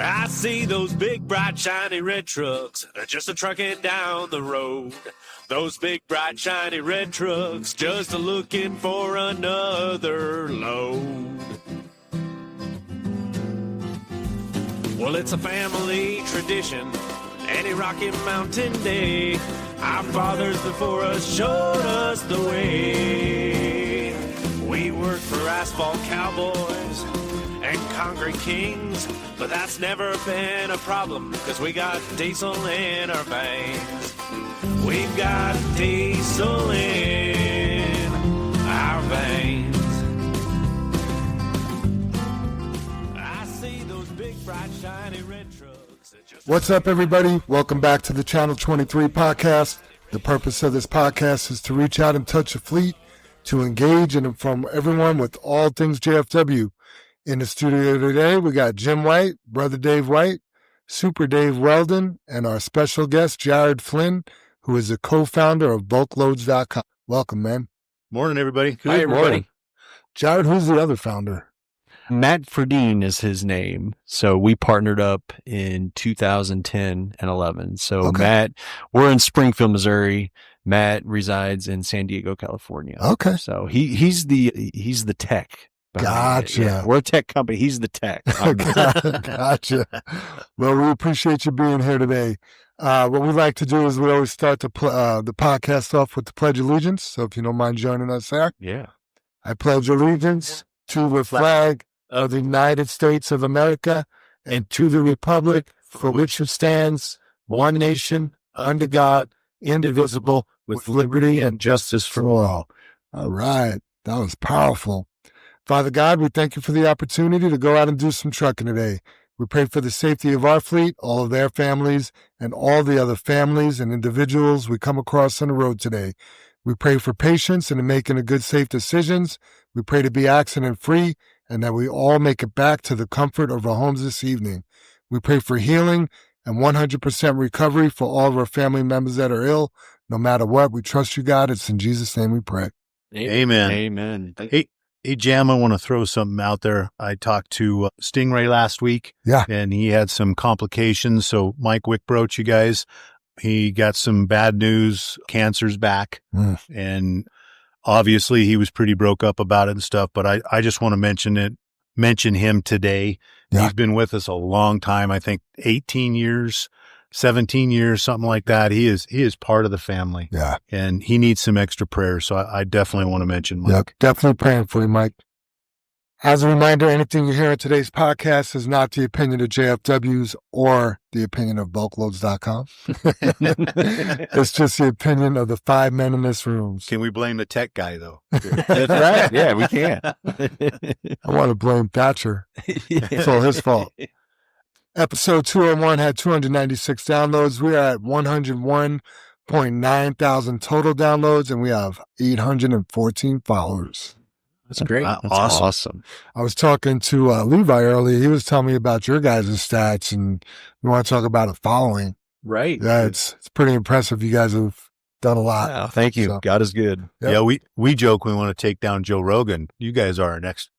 I see those big, bright, shiny red trucks just a trucking down the road. Those big, bright, shiny red trucks just a looking for another load. Well, it's a family tradition, any Rocky Mountain day. Our fathers before us showed us the way. We work for asphalt cowboys and concrete kings, but that's never been a problem, because we got diesel in our veins. We've got diesel in our veins. I see those big, bright, shiny red trucks. What's up, everybody? Welcome back to the Channel 23 podcast. The purpose of this podcast is to reach out and touch a fleet, to engage and inform everyone with all things JFW. In the studio today, we got Jim White, Brother Dave White, Super Dave Weldon, and our special guest, Jared Flinn, who is the co-founder of bulkloads.com. Welcome, man. Morning, everybody. Hi, everybody. Morning. Jared, who's the other founder? Matt Ferdine is his name. So we partnered up in 2010 and 11. So Okay. Matt, we're in Springfield, Missouri. Matt resides in San Diego, California. Okay. So he's the tech. behind it. Gotcha. Yeah, we're a tech company. He's the tech. Gotcha. Well, we appreciate you being here today. What we like to do is we always start the podcast off with the Pledge of Allegiance. So if you don't mind joining us there. Yeah. I pledge allegiance to the flag of the United States of America and to the republic for which it stands, one nation, under God, indivisible, with liberty and justice for all. All right. That was powerful. Father God, we thank you for the opportunity to go out and do some trucking today. We pray for the safety of our fleet, all of their families, and all the other families and individuals we come across on the road today. We pray for patience and in making the good, safe decisions. We pray to be accident-free and that we all make it back to the comfort of our homes this evening. We pray for healing and 100% recovery for all of our family members that are ill. No matter what, we trust you, God. It's in Jesus' name we pray. Amen. Amen. Hey, Jam, I want to throw something out there. I talked to Stingray last week, Yeah. and he had some complications. So Mike Wickbroach, you guys, he got some bad news. Cancer's back. And obviously he was pretty broke up about it and stuff, but I just want to mention him today. Yeah. He's been with us a long time. I think 18 years, 17 years, something like that. He is part of the family. Yeah. And he needs some extra prayers. So I definitely want to mention Mike. Yep. Definitely praying for you, Mike. As a reminder, anything you hear in today's podcast is not the opinion of JFWs or the opinion of bulkloads.com. It's just the opinion of the five men in this room. Can we blame the tech guy, though? That's right. Yeah, we can. I want to blame Thatcher. It's all his fault. Episode 201 had 296 downloads. We are at 101.9 thousand total downloads, and we have 814 followers. That's great. Wow, That's awesome. awesome. I was talking to Levi earlier. He was telling me about your guys' stats, and we want to talk about a following. Right. Yeah, it's pretty impressive. You guys have done a lot. Wow, thank you. So- God is good. Yep. Yeah, we joke we want to take down Joe Rogan. You guys are our next.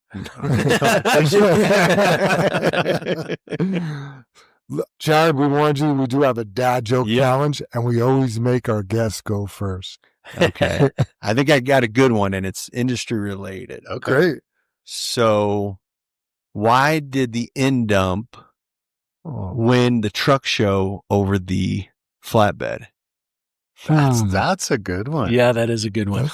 Jared, we warned you, we do have a dad joke Yep. challenge, and we always make our guests go first. Okay. I think I got a good one, and it's industry related. Okay. Great. So why did the end dump win the truck show over the flatbed? That's a good one. Yeah, that is a good one.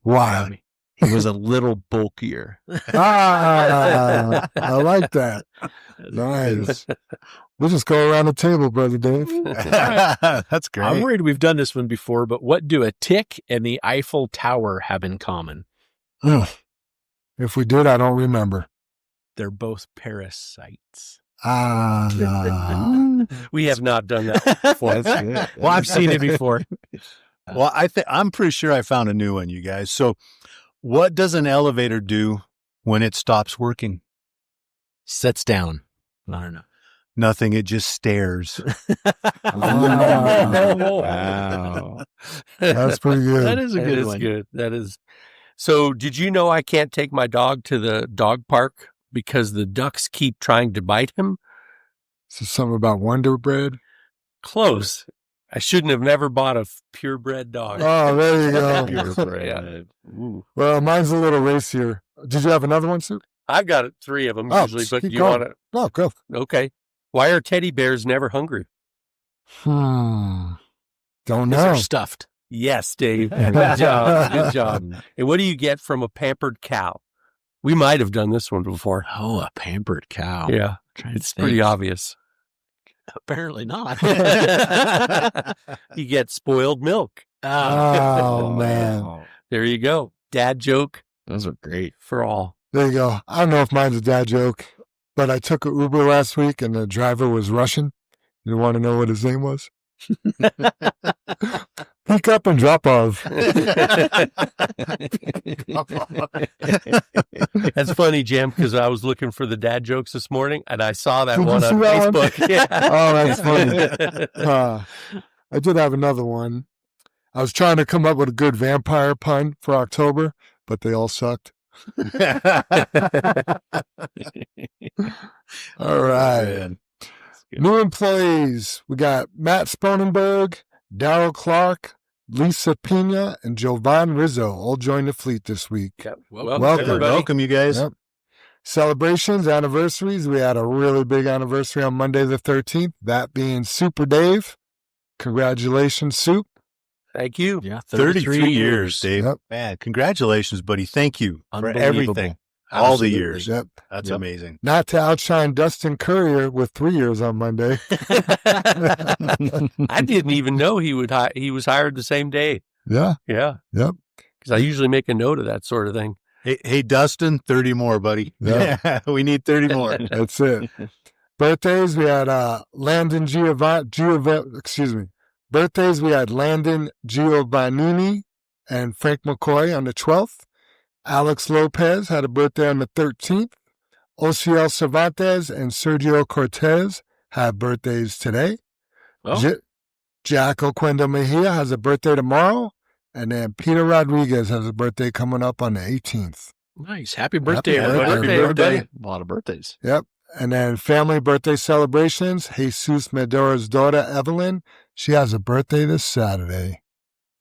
Why? He was a little bulkier. I like that. Nice. We'll just go around the table, Brother Dave. That's great. I'm worried we've done this one before, but what do a tick and the Eiffel Tower have in common? If we did, I don't remember. They're both parasites. We have not done that before. That's good. Well, I've seen it before. Well, I'm pretty sure I found a new one, you guys. So what does an elevator do when it stops working? Sets down. I don't know. Nothing. It just stares. Wow. That's pretty good. That is a good one. Good. That is. So, did you know I can't take my dog to the dog park because the ducks keep trying to bite him? So something about Wonder Bread. Close. I shouldn't have never bought a purebred dog. Oh, there you go. Yeah. Well, mine's a little racier. Did you have another one, Sue? I've got 3 of them Oh, usually, but keep you going. want to? No, go. Okay. Why are teddy bears never hungry? Don't Because know. they're stuffed. Yes, Dave. Good job. Good job. And what do you get from a pampered cow? We might have done this one before. Oh, a pampered cow. Yeah. Trying to It's pretty think. obvious. Apparently not. You get spoiled milk. Oh, man. There you go. Dad joke Those are great. for all. There you go. I don't know if mine's a dad joke, but I took an Uber last week and the driver was Russian. You want to know what his name was? Pick up and drop off. That's funny, Jim, because I was looking for the dad jokes this morning and I saw that Did you one see on that one? Facebook. Yeah. Oh, that's funny. I did have another one. I was trying to come up with a good vampire pun for October, but they all sucked. All right. New employees. We got Matt Sponenberg, Daryl Clark, Lisa Pina, and Jovan Rizzo all joined the fleet this week. Welcome, Welcome. everybody. Welcome, you guys. Yep. Celebrations, anniversaries. We had a really big anniversary on Monday the 13th, that being Super Dave. Congratulations, Soup. Thank you. Yeah, 33 years, Dave. Yep. Man, congratulations, buddy. Thank you for Unbelievable. everything. All the Absolutely. years. Yep. That's Yep. amazing. Not to outshine Dustin Courier with 3 years on Monday. I didn't even know he was hired the same day. Yeah. Yeah. Yep. Because I usually make a note of that sort of thing. Hey, Dustin, 30 more, buddy. Yeah. We need 30 more. That's it. Birthdays, we had Landon Birthdays, we had Landon Giovannini and Frank McCoy on the 12th. Alex Lopez had a birthday on the 13th. Ociel Cervantes and Sergio Cortez have birthdays today. Oh. Jack Oquendo Mejia has a birthday tomorrow. And then Peter Rodriguez has a birthday coming up on the 18th. Nice. Happy birthday, Happy everybody. birthday, everybody. A lot of birthdays. Yep. And then family birthday celebrations. Jesus Medora's daughter, Evelyn, she has a birthday this Saturday.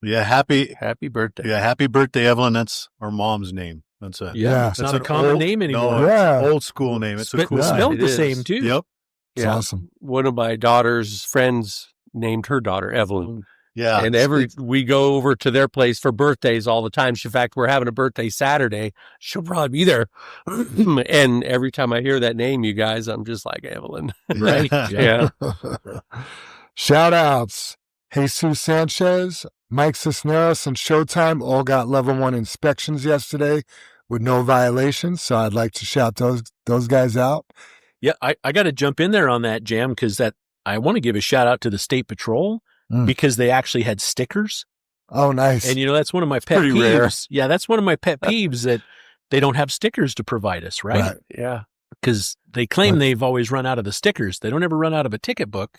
Yeah, happy birthday. Evelyn. That's our mom's name. That's a Yeah. It's that's not a an common old- name anymore. No, Yeah. it's old school name. It's a cool yeah. name. Spelled It the is. same, too. Yep. It's awesome. One of my daughter's friends named her daughter Evelyn. Yeah. And we go over to their place for birthdays all the time. In fact, we're having a birthday Saturday. She'll probably be there. And every time I hear that name, you guys, I'm just like, Evelyn. Right. Yeah. Shout outs. Jesus Sanchez, Mike Cisneros, and Showtime all got level 1 inspections yesterday with no violations. So I'd like to shout those guys out. Yeah, I got to jump in there on that, Jam, because I want to give a shout out to the State Patrol because they actually had stickers. Oh, nice. And, that's one of my pet pretty peeves. rare. Yeah, that's one of my pet peeves that they don't have stickers to provide us, right? Right. Yeah. Because they claim they've always run out of the stickers. They don't ever run out of a ticket book.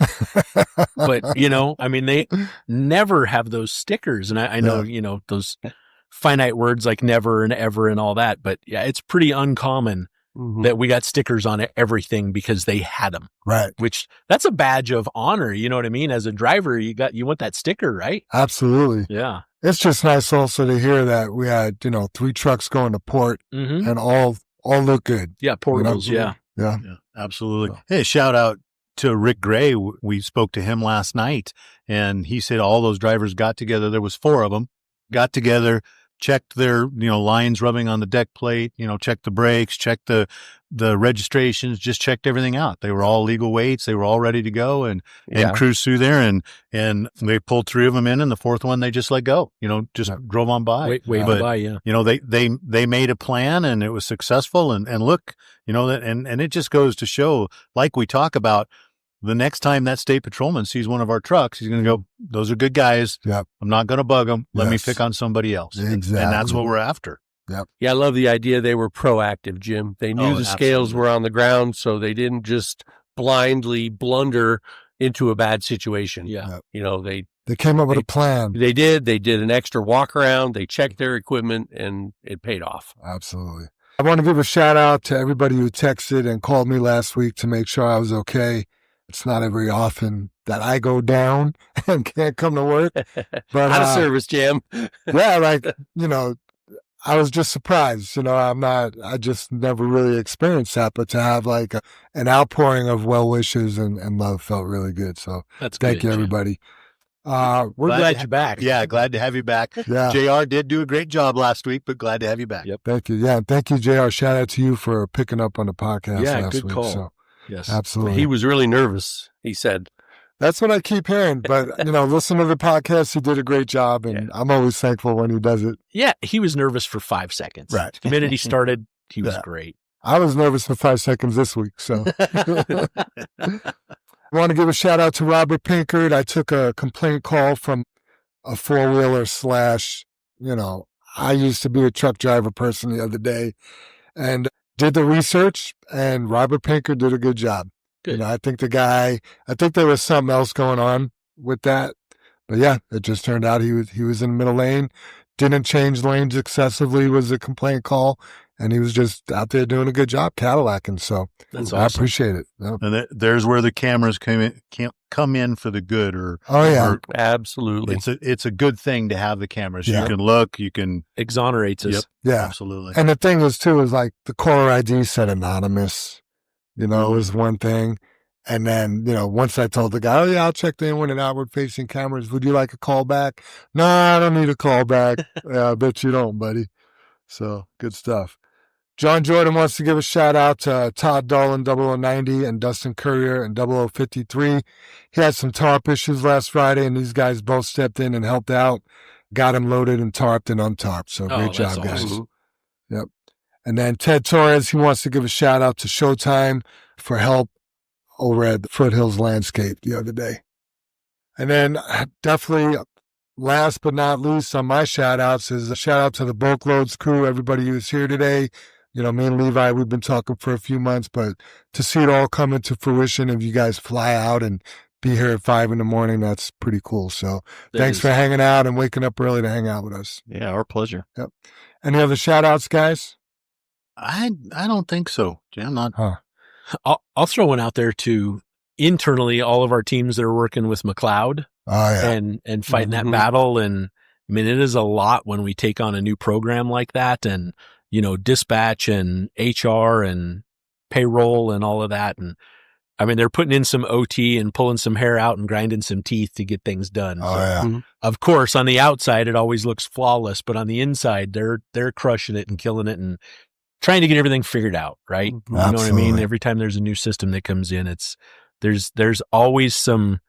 But, they never have those stickers. And I know, those finite words like never and ever and all that. But yeah, it's pretty uncommon that we got stickers on everything because they had them. Right. Which that's a badge of honor. You know what I mean? As a driver, you want that sticker, right? Absolutely. Yeah. It's just nice also to hear that we had, 3 trucks going to port Mm-hmm. and all look good. Yeah. Portables. Yeah. Yeah. Yeah, absolutely. Hey, shout out to Rick Gray. We spoke to him last night, and he said all those drivers got together. There was 4 of them, got together, checked their, lines rubbing on the deck plate, checked the brakes, checked the registrations, just checked everything out. They were all legal weights. They were all ready to go and cruise through there. And they pulled 3 of them in, and the 4th one, they just let go, just drove on by. Wave But, by. Yeah. They made a plan, and it was successful. And look, and it just goes to show, like we talk about, the next time that state patrolman sees one of our trucks, he's going to go, those are good guys. Yep. I'm not going to bug them. Let me Yes. pick on somebody else. Exactly. And that's what we're after. Yeah, I love the idea they were proactive, Jim. They knew Oh, the scales absolutely. were on the ground, so they didn't just blindly blunder into a bad situation. Yeah. They came up with a plan. They did an extra walk around. They checked their equipment, and it paid off. Absolutely. I want to give a shout out to everybody who texted and called me last week to make sure I was okay. It's not very often that I go down and can't come to work. But Out of service, Jim. yeah, like, I was just surprised. I just never really experienced that, but to have like an outpouring of well wishes and love felt really good. So That's thank good, you, Jim. everybody. We're glad you're back. Yeah, glad to have you back. Yeah. JR did do a great job last week, but glad to have you back. Yep. Thank you. Yeah. And thank you, JR. Shout out to you for picking up on the podcast Yeah, last good week. call. So Yes. absolutely. He was really nervous, he said. That's what I keep hearing. But, listen to the podcast. He did a great job. And I'm always thankful when he does it. Yeah, he was nervous for 5 seconds. Right. The minute he started, he was Yeah. great. I was nervous for 5 seconds this week. So I want to give a shout out to Robert Pinkard. I took a complaint call from a four-wheeler / I used to be a truck driver person the other day and did the research, and Robert Pinkard did a good job. Good. I think there was something else going on with that. But yeah, it just turned out he was in the middle lane, didn't change lanes excessively was a complaint call, and he was just out there doing a good job Cadillacing. So That's I awesome. appreciate it. Yep. And there's where the cameras come in for the good. Oh yeah. or Absolutely. it's a good thing to have the cameras. Yeah. You can look. You can Exonerates us. Yep. Yeah. Absolutely. And the thing is too, is like the caller ID said anonymous, it was one thing. And then, once I told the guy, oh yeah, I'll check the inward and outward facing cameras. Would you like a call back? No, I don't need a call back. Yeah, I bet you don't, buddy. So good stuff. John Jordan wants to give a shout out to Todd Dolan, 0090, and Dustin Courier and 0053. He had some tarp issues last Friday, and these guys both stepped in and helped out, got him loaded and tarped and untarped. So great that's job, guys. awesome. Yep. And then Ted Torres, he wants to give a shout out to Showtime for help over at the Foothills Landscape the other day. And then definitely last but not least on my shout outs is a shout out to the Bulk Loads crew, everybody who's here today. Me and Levi, we've been talking for a few months, but to see it all come into fruition, if you guys fly out and be here at 5 a.m, that's pretty cool. So thanks for hanging out and waking up early to hang out with us. Yeah, our pleasure. Yep. Any other shout outs, guys? I don't think so. I'm not. I'll throw one out there to internally all of our teams that are working with McLeod Oh, yeah. and fighting Mhm. that battle. And I mean, it is a lot when we take on a new program like that and, dispatch and HR and payroll and all of that. And I mean, they're putting in some OT and pulling some hair out and grinding some teeth to get things done. Oh, So, yeah. of course, on the outside, it always looks flawless, but on the inside, they're crushing it and killing it and trying to get everything figured out, right? You know what I mean? Absolutely. Every time there's a new system that comes in, there's always some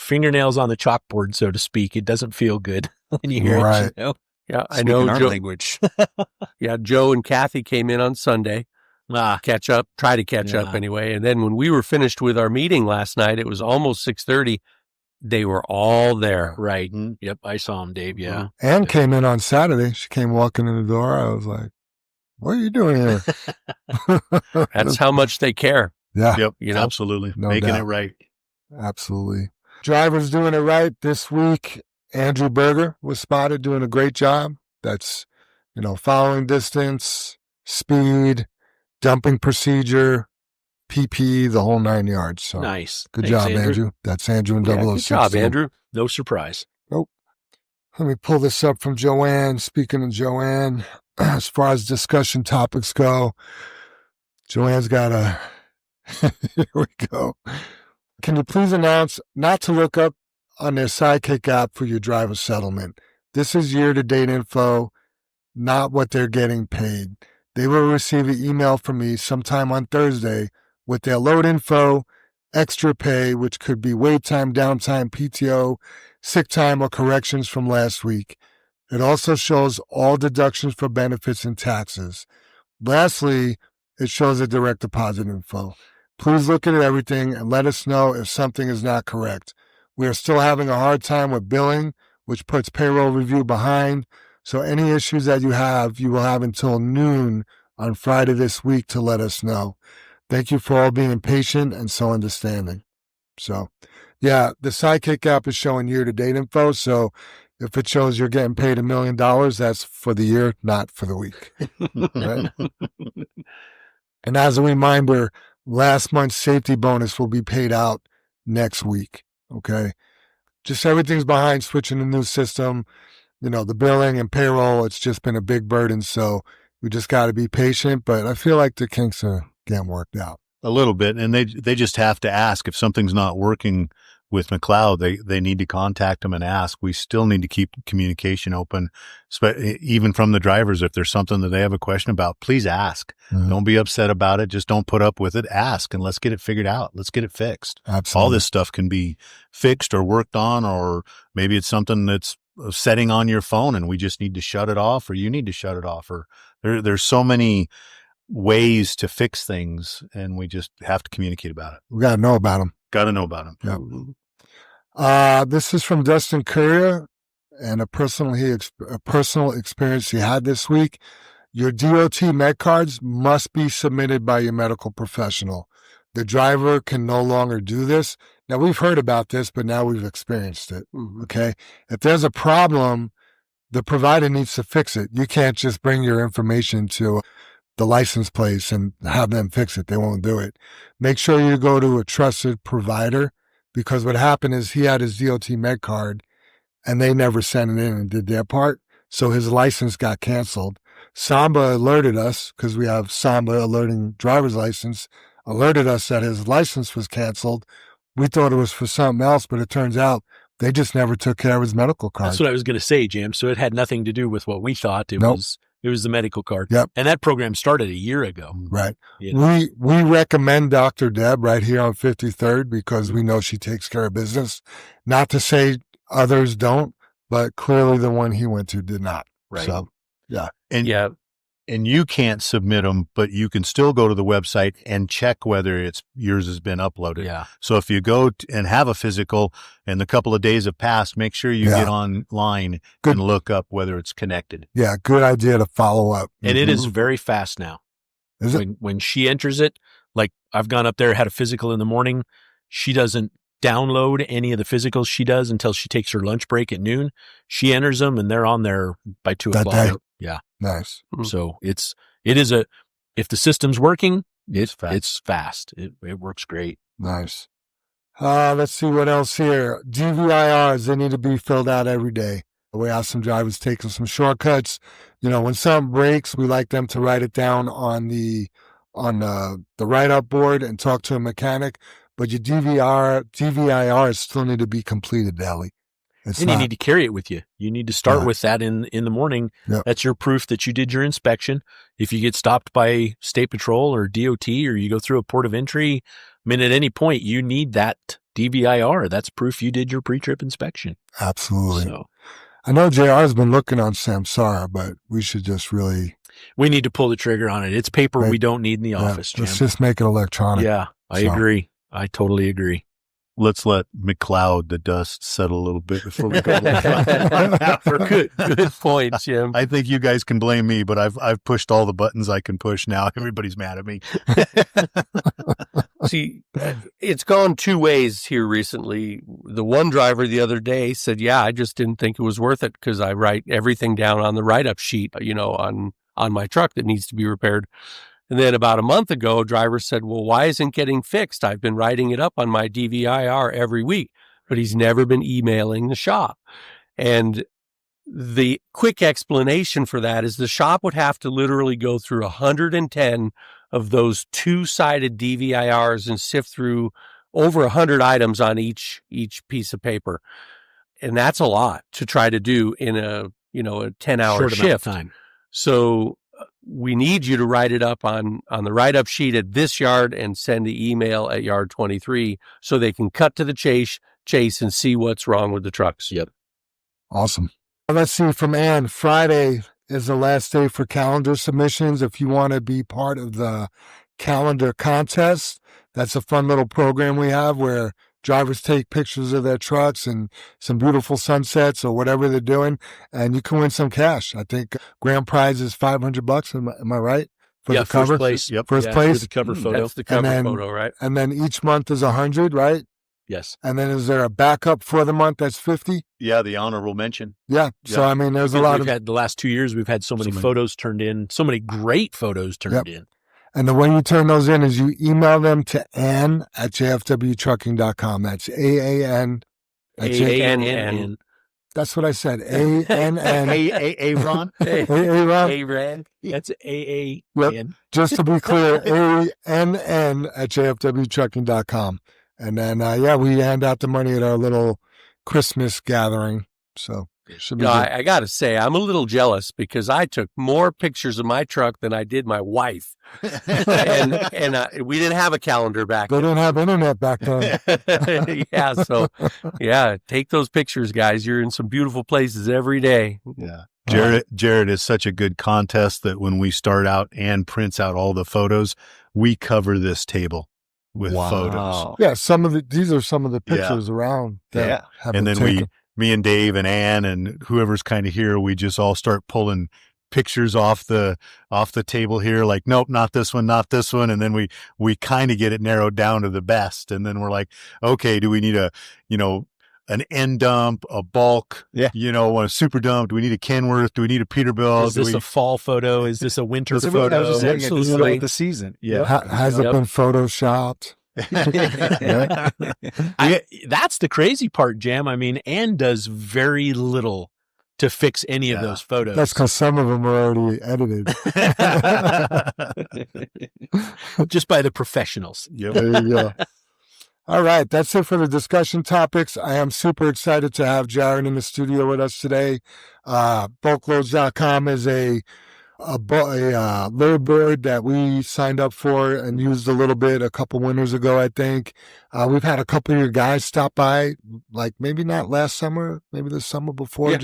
fingernails on the chalkboard, so to speak. It doesn't feel good when you hear Right. it. Yeah, I Speaking know. our Joe, language. yeah, Joe and Kathy came in on Sunday, try to catch up Yeah. anyway. And then when we were finished with our meeting last night, it was almost 6:30. They were all there. Right. Yep. I saw him, Dave. Yeah. Ann came in on Saturday. She came walking in the door. I was like, what are you doing here? That's how much they care. Yeah, Yep. You know? Absolutely. No Making doubt. it right. absolutely. Drivers doing it right this week. Andrew Berger was spotted doing a great job. That's, following distance, speed, dumping procedure, PP, the whole 9 yards. So Nice. good Thanks, job, Andrew. That's Andrew in Yeah, 0060. good job, Andrew. No surprise. Let me pull this up from Joanne. Speaking of Joanne, as far as discussion topics go, Joanne's got a, here we go. Can you please announce not to look up on their Sidekick app for your driver settlement? This is year-to-date info, not what they're getting paid. They will receive an email from me sometime on Thursday with their load info, extra pay, which could be wait time, downtime, PTO, sick time, or corrections from last week. It also shows all deductions for benefits and taxes. Lastly, it shows a direct deposit info. Please look at everything and let us know if something is not correct. We are still having a hard time with billing, which puts payroll review behind. So any issues that you will have until noon on Friday this week to let us know. Thank you for all being patient and so understanding. So, yeah, the Sidekick app is showing year-to-date info. So If it shows you're getting paid $1 million, that's for the year, not for the week. Right? And as a reminder, last month's safety bonus will be paid out next week. Okay. Just everything's behind switching the new system. The billing and payroll, it's just been a big burden. So we just got to be patient. But I feel like the kinks are getting worked out. A little bit. And they just have to ask if something's not working with McLeod. They need to contact them and ask. We still need to keep communication open, even from the drivers. If there's something that they have a question about, please ask. Mm-hmm. Don't be upset about it. Just don't put up with it. Ask, and let's get it figured out. Let's get it fixed. Absolutely. All this stuff can be fixed or worked on, or maybe it's something that's a setting on your phone and we just need to shut it off, or you need to shut it off, or there's so many ways to fix things, and we just have to communicate about it. We got to know about them. Got to know about them. Yep. This is from Dustin Courier, and a personal experience he had this week. Your DOT med cards must be submitted by your medical professional. The driver can no longer do this. Now, we've heard about this, but now we've experienced it. Okay. If there's a problem, the provider needs to fix it. You can't just bring your information to the license place and have them fix it. They won't do it. Make sure you go to a trusted provider, because what happened is he had his DOT med card and they never sent it in and did their part. So his license got canceled. Samba alerted us, because we have Samba alerting driver's license, alerted us that his license was canceled. We thought it was for something else, but it turns out they just never took care of his medical card. That's what I was going to say, Jim. So it had nothing to do with what we thought. It was the medical card. Yep. And that program started a year ago. Right. We recommend Dr. Deb right here on 53rd, because we know she takes care of business. Not to say others don't, but clearly the one he went to did not. Right. So, yeah. And you can't submit them, but you can still go to the website and check whether yours has been uploaded. Yeah. So if you go and have a physical and the couple of days have passed, make sure you get online and look up whether it's connected. Yeah. Good idea to follow up. And it is very fast now. Is it? When she enters it, like I've gone up there, had a physical in the morning. She doesn't download any of the physicals she does until she takes her lunch break at noon. She enters them and they're on there by 2 That o'clock. day. Yeah. Nice. So it is if the system's working, it's fast. It works great. Nice. Let's see what else here. DVIRs, they need to be filled out every day. We have some drivers taking some shortcuts. When something breaks, we like them to write it down on the write-up board and talk to a mechanic. But your DVIRs still need to be completed daily. You need to carry it with you. You need to start with that in the morning. Yep. That's your proof that you did your inspection. If you get stopped by State Patrol or DOT, or you go through a port of entry, at any point, you need that DVIR. That's proof you did your pre-trip inspection. Absolutely. So, I know JR has been looking on Samsara, but we should just really... We need to pull the trigger on it. It's paper we don't need in the office, Jim. Let's just make it electronic. Yeah, I agree. I totally agree. Let's let McLeod, the dust, settle a little bit before we go. Good point, Jim. I think you guys can blame me, but I've pushed all the buttons I can push now. Everybody's mad at me. See, it's gone two ways here recently. The one driver the other day said, yeah, I just didn't think it was worth it because I write everything down on the write-up sheet, on my truck that needs to be repaired. And then about a month ago, a driver said, well, why isn't it getting fixed? I've been writing it up on my DVIR every week, but he's never been emailing the shop. And the quick explanation for that is the shop would have to literally go through 110 of those two-sided DVIRs and sift through over 100 items on each piece of paper. And that's a lot to try to do in a 10-hour shift. Time. So we need you to write it up on the write-up sheet at this yard and send the email at yard 23 so they can cut to the chase and see what's wrong with the trucks. Yep. Awesome. Let's see from Ann. Friday is the last day for calendar submissions. If you want to be part of the calendar contest, that's a fun little program we have where drivers take pictures of their trucks and some beautiful sunsets or whatever they're doing, and you can win some cash. I think grand prize is $500. Am I right? For the cover? First place. Yep. First place. For the cover photo. That's the cover photo, right? And then each month is 100, right? Yes. And then is there a backup for the month that's 50? Yeah, the honorable mention. Yeah. So, I mean, there's a lot We've had the last 2 years, we've had so many photos turned in, so many great photos turned in. And the way you turn those in is you email them to Ann at jfwtrucking.com. That's AAN. ANN. That's what I said. ANN. Ron. Aaron. That's AAN. Yep. Just to be clear, ANN at jfwtrucking.com. And then, we hand out the money at our little Christmas gathering. So it should be good. I got to say, I'm a little jealous because I took more pictures of my truck than I did my wife. and we didn't have a calendar back They didn't have internet back then. Take those pictures, guys. You're in some beautiful places every day. Yeah. Jared is such a good contest that when we start out and prints out all the photos, we cover this table with photos. Yeah, these are some of the pictures around. And then me and Dave and Ann and whoever's kind of here, we just all start pulling pictures off the table here. Like, nope, not this one. And then we kind of get it narrowed down to the best. And then we're like, okay, do we need an end dump, a bulk, a super dump? Do we need a Kenworth? Do we need a Peterbilt? Is this a fall photo? Is this a winter photo? Absolutely. The season. Yeah. Has it been photoshopped? That's the crazy part, Jam. I mean, Ann does very little to fix any of those photos. That's because some of them are already edited. Just by the professionals. Yep. There you go. All right, that's it for the discussion topics. I am super excited to have Jared in the studio with us today. Bulkloads.com is a little bird that we signed up for and used a little bit a couple winters ago, I think. We've had a couple of your guys stop by, like maybe not last summer, maybe the summer before,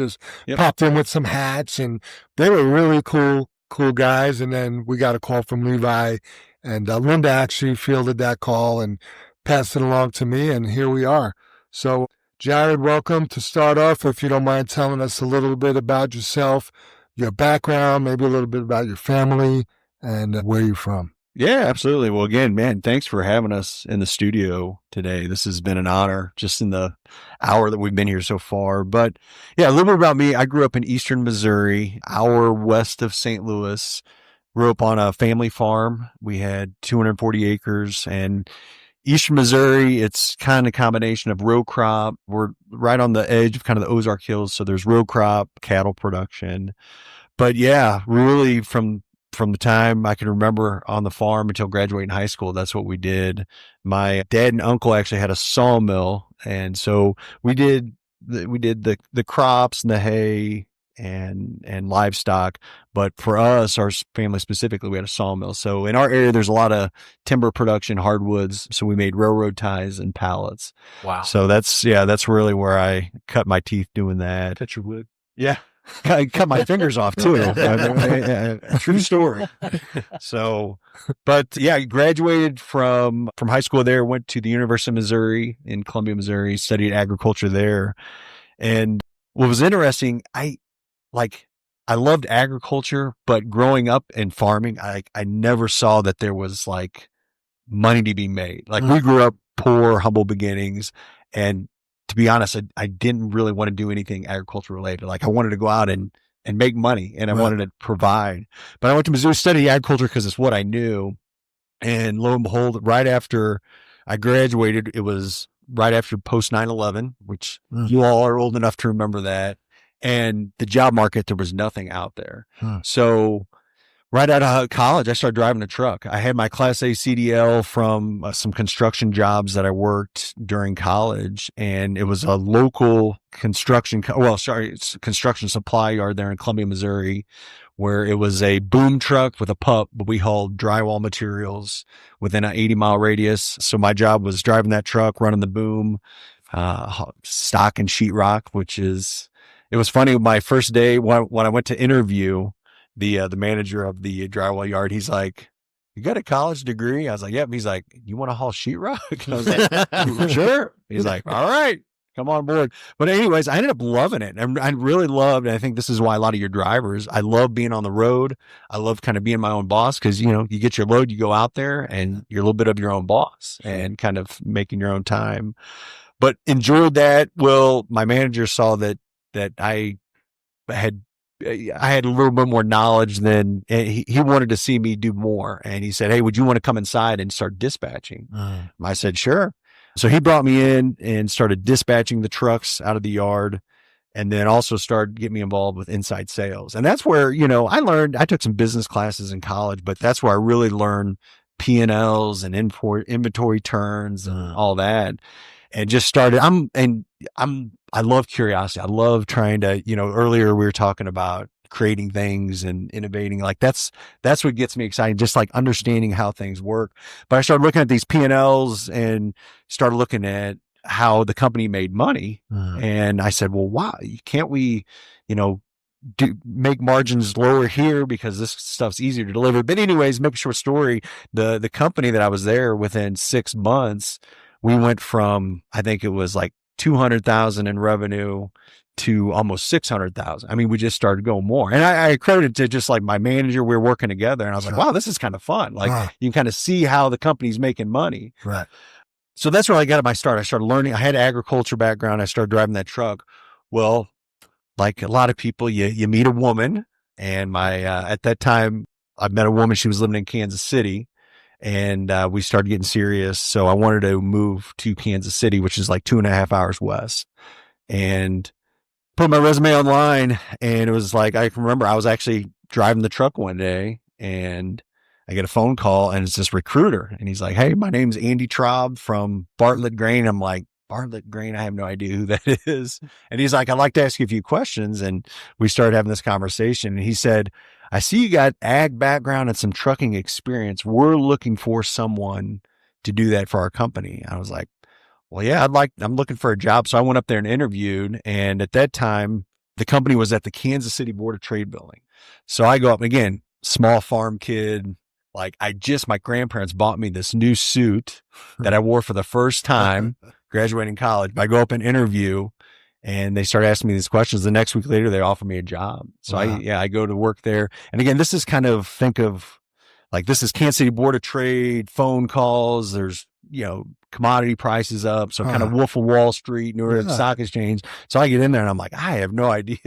popped in with some hats, and they were really cool guys. And then we got a call from Levi, and Linda actually fielded that call and passed it along to me, and here we are. So, Jared, welcome. To start off, if you don't mind telling us a little bit about yourself, your background, maybe a little bit about your family, and where you're from. Yeah, absolutely. Well, again, man, thanks for having us in the studio today. This has been an honor just in the hour that we've been here so far. But yeah, a little bit about me. I grew up in eastern Missouri, hour west of St. Louis. Grew up on a family farm. We had 240 acres, and eastern Missouri, it's kind of a combination of row crop. We're right on the edge of kind of the Ozark Hills. So there's row crop, cattle production. But yeah, really from the time I can remember on the farm until graduating high school, that's what we did. My dad and uncle actually had a sawmill. And so we did the crops and the hay and livestock. But for us, our family specifically, we had a sawmill. So in our area, there's a lot of timber production, hardwoods. So we made railroad ties and pallets. Wow. So that's really where I cut my teeth doing that. Cut your wood. Yeah. I cut my fingers off too. True story. So, but yeah, I graduated from high school there, went to the University of Missouri in Columbia, Missouri, studied agriculture there. And what was interesting, I loved agriculture, but growing up and farming, I never saw that there was like money to be made. Like we grew up poor, humble beginnings. And to be honest, I didn't really want to do anything agriculture related. Like I wanted to go out and make money, and I wanted to provide. But I went to Missouri to study agriculture because it's what I knew. And lo and behold, right after I graduated, it was right after post 9/11, which you all are old enough to remember that. And the job market, there was nothing out there. So right out of college, I started driving a truck. I had my Class A CDL from some construction jobs that I worked during college. And it was a local construction supply yard there in Columbia, Missouri, where it was a boom truck with a pup, but we hauled drywall materials within an 80-mile radius. So my job was driving that truck, running the boom, stock and sheetrock, it was funny. My first day when I went to interview, the manager of the drywall yard, he's like, "You got a college degree?" I was like, "Yep." He's like, "You want to haul sheetrock?" And I was like, "Sure." He's like, "All right." come on board. But anyways, I ended up loving it. And I really loved, and I think this is why a lot of your drivers, I love being on the road. I love kind of being my own boss because, you know, you get your load, you go out there and you're a little bit of your own boss and kind of making your own time. But enjoyed that. Well, my manager saw that I had a little bit more knowledge than he wanted to see me do more. And he said, "Hey, would you want to come inside and start dispatching?" I said, "Sure." So he brought me in and started dispatching the trucks out of the yard, and then also started getting me involved with inside sales. And that's where, you know, I took some business classes in college, but that's where I really learned P&Ls and inventory turns and all that. And just started, I love curiosity. I love trying to, you know, earlier we were talking about creating things and innovating. Like that's what gets me excited, just like understanding how things work. But I started looking at these P&Ls and started looking at how the company made money. And I said, well, wow, can't we, you know, make margins lower here because this stuff's easier to deliver. But anyways, make a short story. The company that I was there within 6 months, we went from, I think it was like 200,000 in revenue to almost 600,000. I mean, we just started going more. And I credit it to just like my manager, we were working together and I was like, wow, this is kind of fun. Like you can kind of see how the company's making money. Right. So that's where I got my start. I started learning. I had an agriculture background. I started driving that truck. Well, like a lot of people, you meet a woman, and at that time I met a woman. She was living in Kansas City, and we started getting serious. So I wanted to move to Kansas City, which is like 2.5 hours west, and put my resume online. And it was like, I can remember I was actually driving the truck one day and I get a phone call, and it's this recruiter, and he's like, "Hey, my name's Andy Traub from Bartlett Grain." I'm like, "Bartlett Grain? I have no idea who that is." And he's like, "I'd like to ask you a few questions." And we started having this conversation. And he said, "I see you got ag background and some trucking experience. We're looking for someone to do that for our company." I was like, "Well, yeah, I'm looking for a job." So I went up there and interviewed. And at that time, the company was at the Kansas City Board of Trade building. So I go up, again, small farm kid. Like my grandparents bought me this new suit that I wore for the first time graduating college. But I go up and interview, and they start asking me these questions. The next week later, they offer me a job. So I go to work there. And again, this is kind of, think of like, this is Kansas City Board of Trade, phone calls. There's, you know, commodity prices up. So kind of Wolf of Wall Street, New York Stock Exchange. So I get in there and I'm like, I have no idea,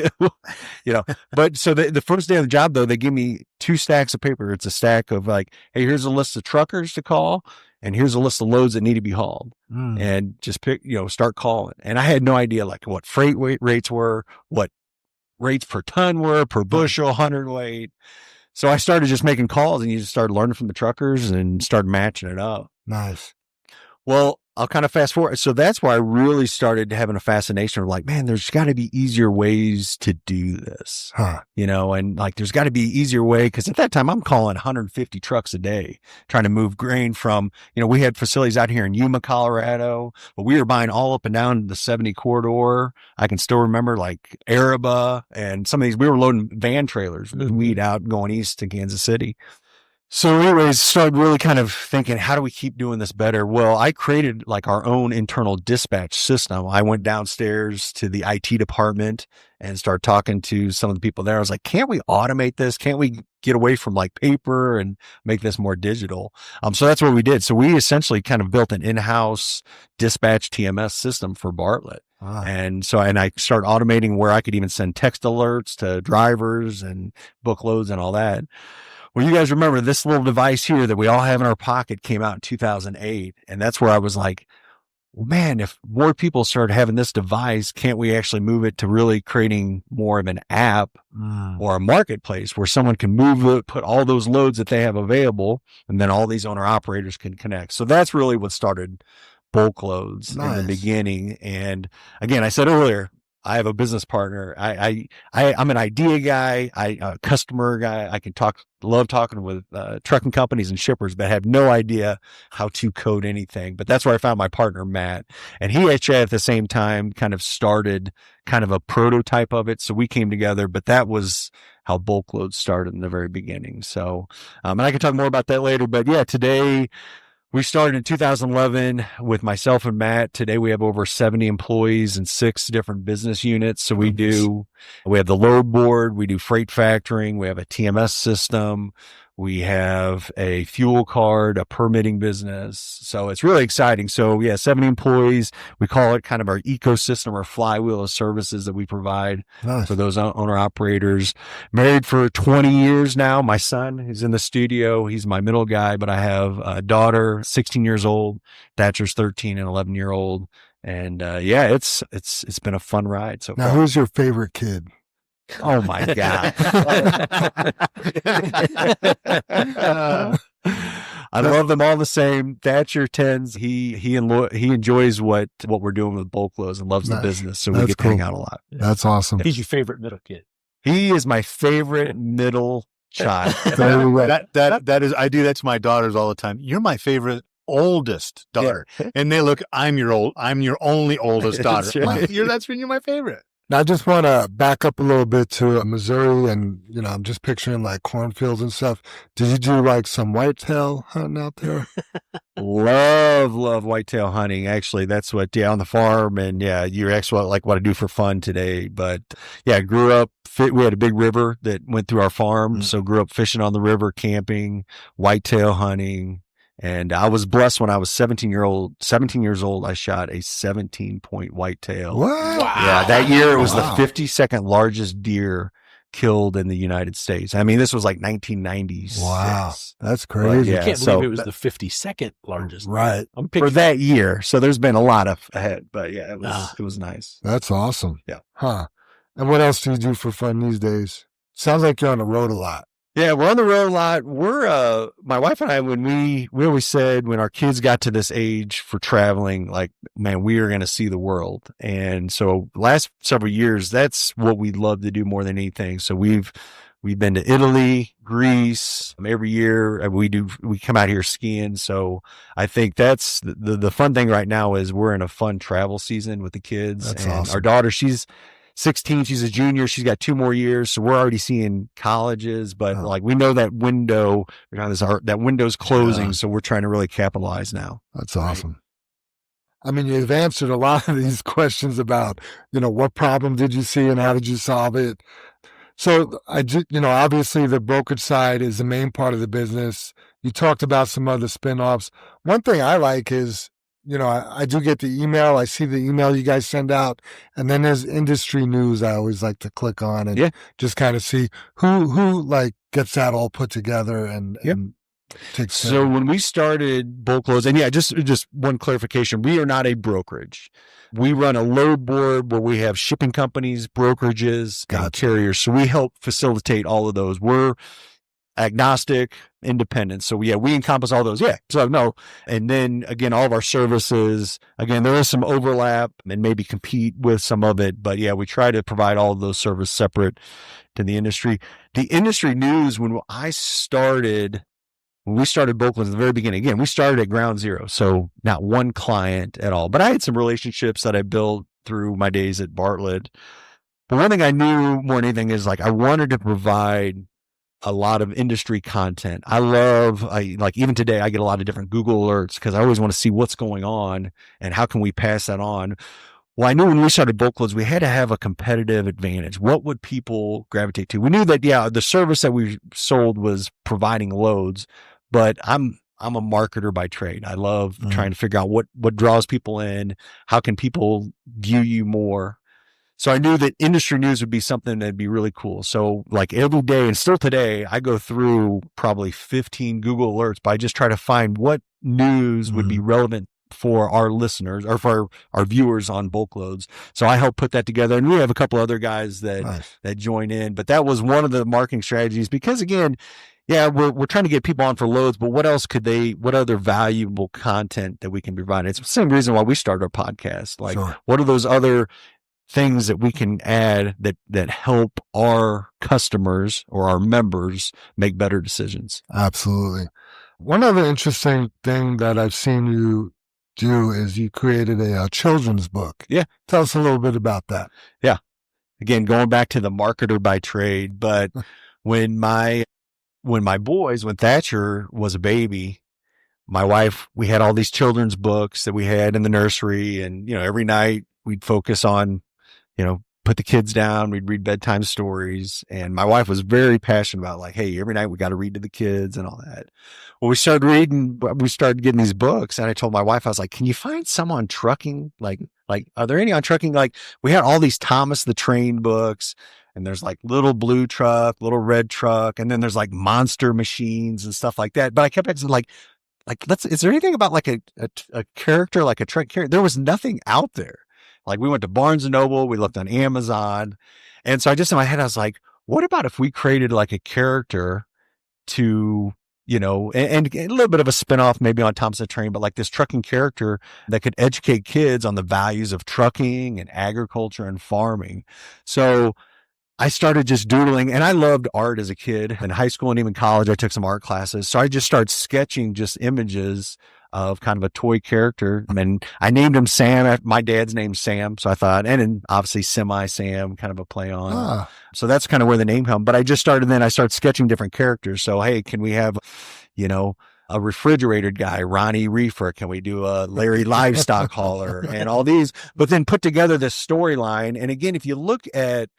you know, but so the first day of the job though, they give me 2 stacks of paper. It's a stack of like, hey, here's a list of truckers to call, and here's a list of loads that need to be hauled, and just pick, you know, start calling. And I had no idea like what freight rates were, what rates per ton were, per bushel, hundredweight. So I started just making calls, and you just started learning from the truckers and started matching it up. Nice. Well, I'll kind of fast forward. So that's why I really started having a fascination of like, man, there's got to be easier ways to do this, you know, and like, there's got to be an easier way. Cause at that time I'm calling 150 trucks a day, trying to move grain from, you know, we had facilities out here in Yuma, Colorado, but we were buying all up and down the 70 corridor. I can still remember like Araba and some of these, we were loading van trailers with weed out going east to Kansas City. So anyways, started really kind of thinking, how do we keep doing this better? Well, I created like our own internal dispatch system. I went downstairs to the IT department and started talking to some of the people there. I was like, can't we automate this? Can't we get away from like paper and make this more digital? So that's what we did. So we essentially kind of built an in-house dispatch TMS system for Bartlett. And I started automating where I could even send text alerts to drivers and book loads and all that. Well, you guys remember this little device here that we all have in our pocket came out in 2008. And that's where I was like, well, man, if more people started having this device, can't we actually move it to really creating more of an app or a marketplace where someone can move it, put all those loads that they have available, and then all these owner operators can connect. So that's really what started bulk loads in the beginning. And again, I said earlier, I have a business partner. I'm an idea guy. A customer guy. I can love talking with trucking companies and shippers, but have no idea how to code anything. But that's where I found my partner, Matt. And he actually at the same time kind of started kind of a prototype of it. So we came together, but that was how bulk loads started in the very beginning. So, and I can talk more about that later, but yeah, today We started in 2011 with myself and Matt. Today we have over 70 employees in 6 different business units. So we have the load board, we do freight factoring, we have a TMS system, we have a fuel card, a permitting business. So it's really exciting. So yeah, 70 employees. We call it kind of our ecosystem, our flywheel of services that we provide for those owner operators. Married for 20 years now. My son is in the studio. He's my middle guy, but I have a daughter, 16 years old. Thatcher's 13 and 11-year-old. And yeah, it's been a fun ride so Now, far. who's your favorite kid? Oh my God. I love them all the same. Thatcher tends, he enjoys what we're doing with bulk loads and loves the business. So we That's get to hang cool. out a lot. That's awesome. He's your favorite middle kid. He is my favorite middle child. Very well. That is, I do that to my daughters all the time. You're my favorite oldest daughter. And they look, I'm your only oldest daughter. That's right. You're my favorite. Now, I just want to back up a little bit to Missouri, and I'm just picturing like cornfields and stuff. Did you do like some whitetail hunting out there? Love whitetail hunting. Actually, that's what, on the farm. And yeah, you're actually like what I do for fun today. But yeah, I grew up, we had a big river that went through our farm. So grew up fishing on the river, camping, whitetail hunting. And I was blessed when I was 17 years old, I shot a 17-point whitetail. What? Wow. Yeah, that year it was the 52nd largest deer killed in the United States. I mean, this was like 1996. Wow. That's crazy. Yeah, I can't so believe it was the 52nd largest. Right. I'm for picking that year. So there's been a lot ahead, but yeah, it was nice. That's awesome. Yeah. Huh. And what else do you do for fun these days? Sounds like you're on the road a lot. Yeah, we're on the road a lot. We're, my wife and I, when we always said when our kids got to this age for traveling, like, man, we are going to see the world. And so last several years, that's what we love to do more than anything. So we've been to Italy, Greece every year. We come out here skiing. So I think that's the fun thing right now is we're in a fun travel season with the kids. That's and awesome. Our daughter, she's 16, she's a junior. She's got 2 more years. So we're already seeing colleges, but like we know that that window's closing. So we're trying to really capitalize now. That's awesome. I mean, you've answered a lot of these questions about, what problem did you see and how did you solve it? So obviously the brokerage side is the main part of the business. You talked about some other spinoffs. One thing I like is, I do get the email. I see the email you guys send out, and then there's industry news I always like to click on and just kind of see who like gets that all put together and takes So care. when we started bulk loads, and just one clarification, we are not a brokerage. We run a load board where we have shipping companies, brokerages, and carriers. So we help facilitate all of those. We're agnostic, independent. So yeah, we encompass all those. Yeah. So no. And then again, all of our services, again, there is some overlap and maybe compete with some of it, but yeah, we try to provide all of those services separate to the industry. The industry news, when we started bulk loads at the very beginning, again, we started at ground zero. So not one client at all, but I had some relationships that I built through my days at Bartlett. But one thing I knew more than anything is like, I wanted to provide a lot of industry content. Even today, I get a lot of different Google alerts because I always want to see what's going on and how can we pass that on. Well, I knew when we started bulk loads, we had to have a competitive advantage. What would people gravitate to? We knew that, the service that we sold was providing loads, but I'm a marketer by trade. I love trying to figure out what draws people in. How can people view you more? So I knew that industry news would be something that'd be really cool. So like every day and still today, I go through probably 15 Google alerts, but I just try to find what news would be relevant for our listeners or for our viewers on bulk loads. So I help put that together. And we have a couple other guys that join in, but that was one of the marketing strategies because again, we're trying to get people on for loads, but what other valuable content that we can provide? It's the same reason why we started our podcast. Like what are those other things that we can add that help our customers or our members make better decisions? Absolutely. One other interesting thing that I've seen you do is you created a children's book. Yeah. Tell us a little bit about that. Yeah. Again, going back to the marketer by trade, but when Thatcher was a baby, my wife, we had all these children's books that we had in the nursery. And, every night we'd focus on, put the kids down. We'd read bedtime stories. And my wife was very passionate about like, hey, every night we got to read to the kids and all that. Well, we started getting these books. And I told my wife, I was like, can you find some on trucking? Like, are there any on trucking? Like we had all these Thomas the Train books, and there's like Little Blue Truck, Little Red Truck. And then there's like Monster Machines and stuff like that. But I kept asking like, is there anything about like a character, like a truck character? There was nothing out there. Like we went to Barnes and Noble, we looked on Amazon. And so I just in my head, I was like, what about if we created like a character to, and a little bit of a spinoff maybe on Thomas the Train, but like this trucking character that could educate kids on the values of trucking and agriculture and farming. So I started just doodling, and I loved art as a kid. In high school and even college, I took some art classes. So I just started sketching just images of kind of a toy character. And I named him Sam. My dad's name's Sam. So I thought, and then obviously Semi Sam, kind of a play on. So that's kind of where the name comes. But I started sketching different characters. So, hey, can we have, a refrigerator guy, Ronnie Reefer? Can we do a Larry Livestock Hauler and all these? But then put together this storyline. And again, if you look at,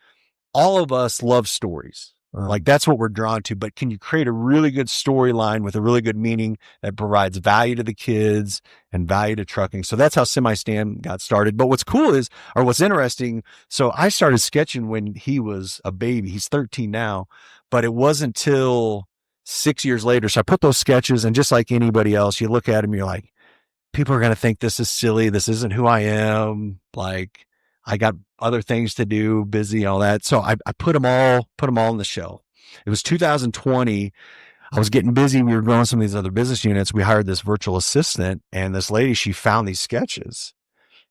all of us love stories. Like that's what we're drawn to. But can you create a really good storyline with a really good meaning that provides value to the kids and value to trucking? So that's how Semi Sam got started. But what's interesting, so I started sketching when he was a baby. He's 13 now, but it wasn't till 6 years later. So I put those sketches, and just like anybody else, you look at him, you're like, people are going to think this is silly. This isn't who I am. Like, I got other things to do, busy, all that. So I put them all in the show. It was 2020. I was getting busy. We were growing some of these other business units. We hired this virtual assistant, and this lady, she found these sketches,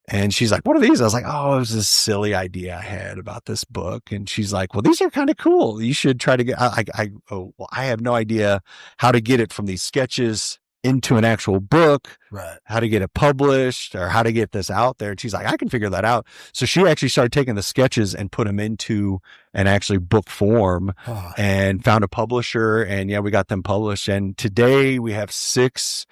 and she's like, what are these? I was like, oh, it was this silly idea I had about this book. And she's like, well, these are kind of cool. You should try to get, I have no idea how to get it from these sketches into an actual book, right? How to get it published or how to get this out there. And she's like, I can figure that out. So she actually started taking the sketches and put them into an actually book form and found a publisher. And we got them published. And today we have 6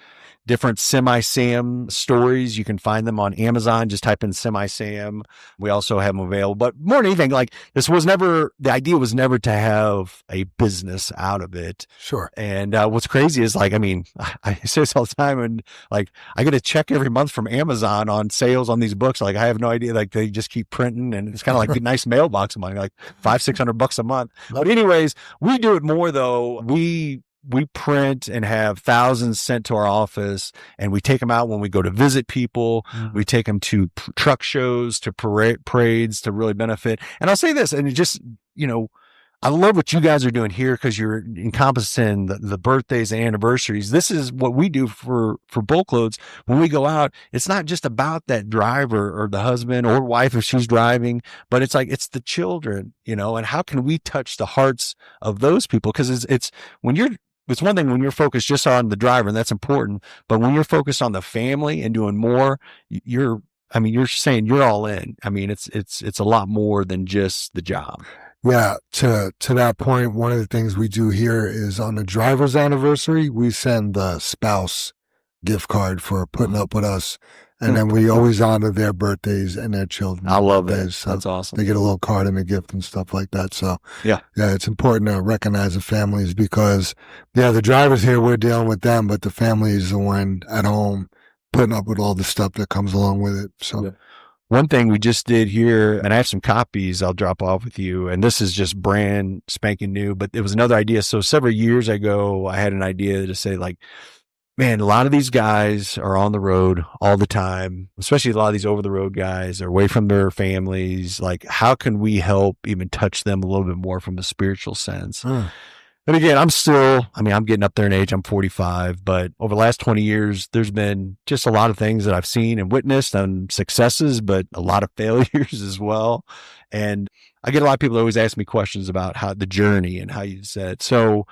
different Semi Sam stories. You can find them on Amazon. Just type in Semi Sam. We also have them available. But more than anything, like the idea was never to have a business out of it. Sure. And what's crazy is like, I say this all the time, and like I get a check every month from Amazon on sales on these books. Like I have no idea. Like they just keep printing, and it's kind of like a nice mailbox money, like $500-600 a month. But anyways, we do it more though. We print and have thousands sent to our office, and we take them out when we go to visit people. Mm-hmm. We take them to truck shows, to parades to really benefit. And I'll say this, and it just, I love what you guys are doing here because you're encompassing the birthdays and anniversaries. This is what we do for bulk loads. When we go out, it's not just about that driver or the husband or wife if she's driving, but it's like, it's the children, and how can we touch the hearts of those people? Because it's one thing when you're focused just on the driver, and that's important. But when you're focused on the family and doing more, you're saying you're all in. It's a lot more than just the job. Yeah. To that point, one of the things we do here is on the driver's anniversary, we send the spouse gift card for putting up with us. And then we always honor their birthdays and their children. I love that. So that's awesome. They get a little card and a gift and stuff like that. So yeah, it's important to recognize the families because the drivers here, we're dealing with them, but the family is the one at home putting up with all the stuff that comes along with it. So one thing we just did here, and I have some copies I'll drop off with you, and this is just brand spanking new, but it was another idea. So several years ago, I had an idea to say like, man, a lot of these guys are on the road all the time, especially a lot of these over the road guys are away from their families. Like, how can we help even touch them a little bit more from a spiritual sense? And again, I'm getting up there in age. I'm 45, but over the last 20 years, there's been just a lot of things that I've seen and witnessed and successes, but a lot of failures as well. And I get a lot of people that always ask me questions about how the journey and how you said. So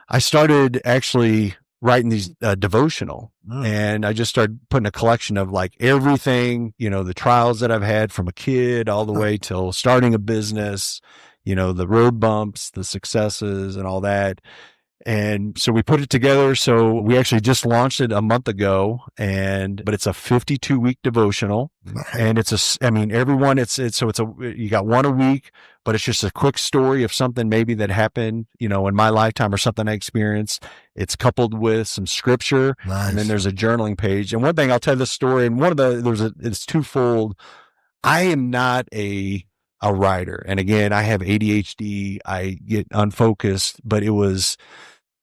I started actually writing these devotional, and I just started putting a collection of like everything, the trials that I've had from a kid all the way till starting a business, the road bumps, the successes and all that. And so we put it together. So we actually just launched it a month ago, but it's a 52-week devotional. And everyone, you got one a week, but it's just a quick story of something maybe that happened, in my lifetime or something I experienced. It's coupled with some scripture. Nice. And then there's a journaling page. And one thing, I'll tell this story, and it's twofold. I am not a writer. And again, I have ADHD. I get unfocused, but it was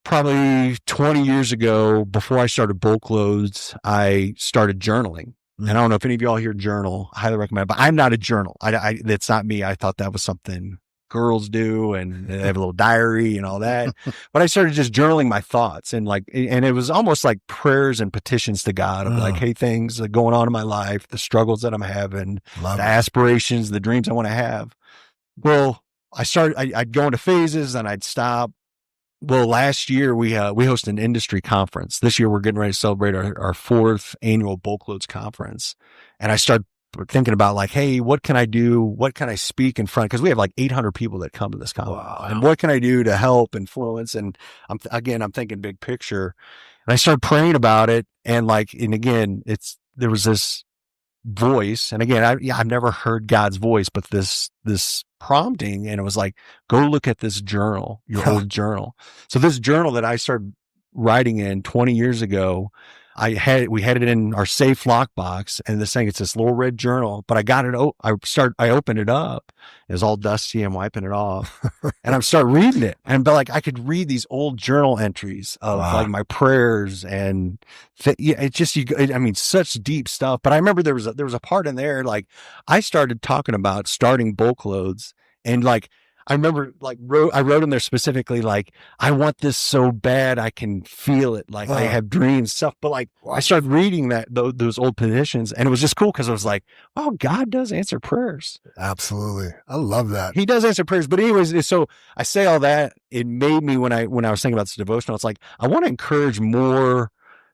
probably 20 years ago, before I started bulk loads, I started journaling. And I don't know if any of y'all here journal. I highly recommend it, but I'm not a journal. That's not me. I thought that was something girls do, and they have a little diary and all that. But I started just journaling my thoughts, and it was almost like prayers and petitions to God of like, hey, things that are going on in my life, the struggles that I'm having, aspirations, the dreams I want to have. Well, I'd go into phases and I'd stop. Well, last year we hosted an industry conference. This year we're getting ready to celebrate our fourth annual bulk loads conference. And I started thinking about like, hey, what can I do? What can I speak in front? Because we have like 800 people that come to this conference. Wow. And what can I do to help influence? And I'm thinking big picture. And I started praying about it. And again, there was this voice. And again, I've never heard God's voice, but this prompting, and it was like, go look at this journal, your old journal. So this journal that I started writing in 20 years ago, we had it in our safe lockbox, and this thing, it's this little red journal, but I got it. I opened it up. It was all dusty. I'm wiping it off, and I'm start reading it. And I could read these old journal entries of like my prayers and such deep stuff. But I remember there was a part in there, like I started talking about starting bulk loads, and like, I remember I wrote in there specifically, like, I want this so bad. I can feel it. Like I have dreams, stuff. But I started reading those old petitions, and it was just cool. Cause I was like, wow, God does answer prayers. Absolutely. I love that. He does answer prayers. But anyways, so I say all that, it made me, when I was thinking about this devotional, it's like, I want to encourage more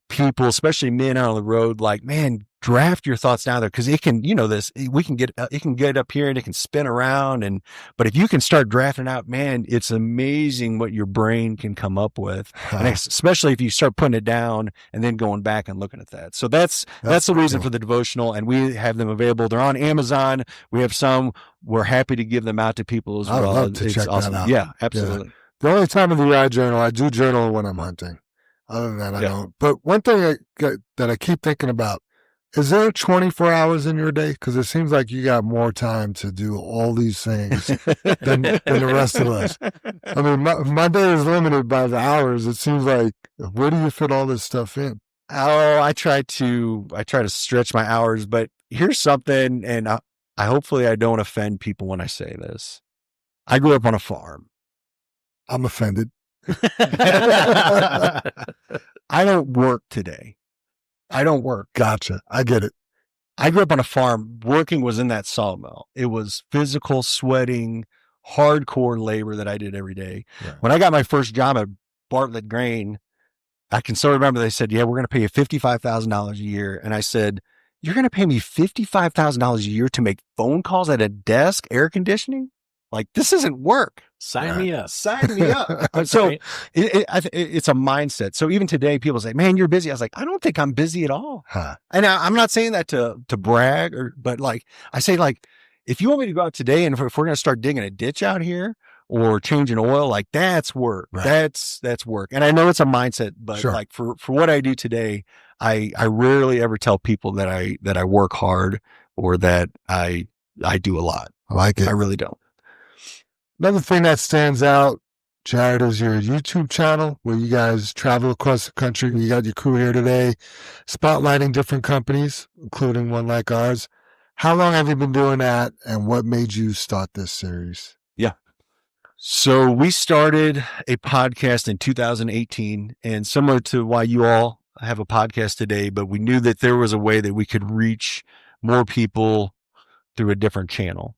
people, especially men out on the road, like, man, draft your thoughts down there, because it can, it can get up here and it can spin around, but if you can start drafting out, man, it's amazing what your brain can come up with, and especially if you start putting it down and then going back and looking at that. So that's the reason for the devotional, and we have them available. They're on Amazon. We have some. We're happy to give them out to people as well. I'd love to check that out. Yeah, absolutely. Yeah. The only time of the year I do journal when I'm hunting. Other than that, I don't. But one thing that I keep thinking about, is there 24 hours in your day? Because it seems like you got more time to do all these things than the rest of us. I mean, my day is limited by the hours. It seems like, where do you fit all this stuff in? Oh, I try to stretch my hours, but here's something, and hopefully I don't offend people when I say this. I grew up on a farm. I'm offended. I don't work today. I don't work. Gotcha. I get it. I grew up on a farm. Working was in that sawmill. It was physical, sweating, hardcore labor that I did every day. Yeah. When I got my first job at Bartlett Grain, I can still remember they said, yeah, we're going to pay you $55,000 a year. And I said, you're going to pay me $55,000 a year to make phone calls at a desk, air conditioning? Like, this isn't work. Sign me up. Sign me up. So it's a mindset. So even today, people say, man, you're busy. I was like, I don't think I'm busy at all. And I'm not saying that to brag, but like, I say, like, if you want me to go out today, and if we're going to start digging a ditch out here or changing oil, like, that's work. Right. That's work. And I know it's a mindset, but like for what I do today, I rarely ever tell people that I work hard or that I do a lot. I like it. I really don't. Another thing that stands out, Jared, is your YouTube channel where you guys travel across the country. You got your crew here today, spotlighting different companies, including one like ours. How long have you been doing that, and what made you start this series? Yeah. So we started a podcast in 2018, and similar to why you all have a podcast today, but we knew that there was a way that we could reach more people through a different channel.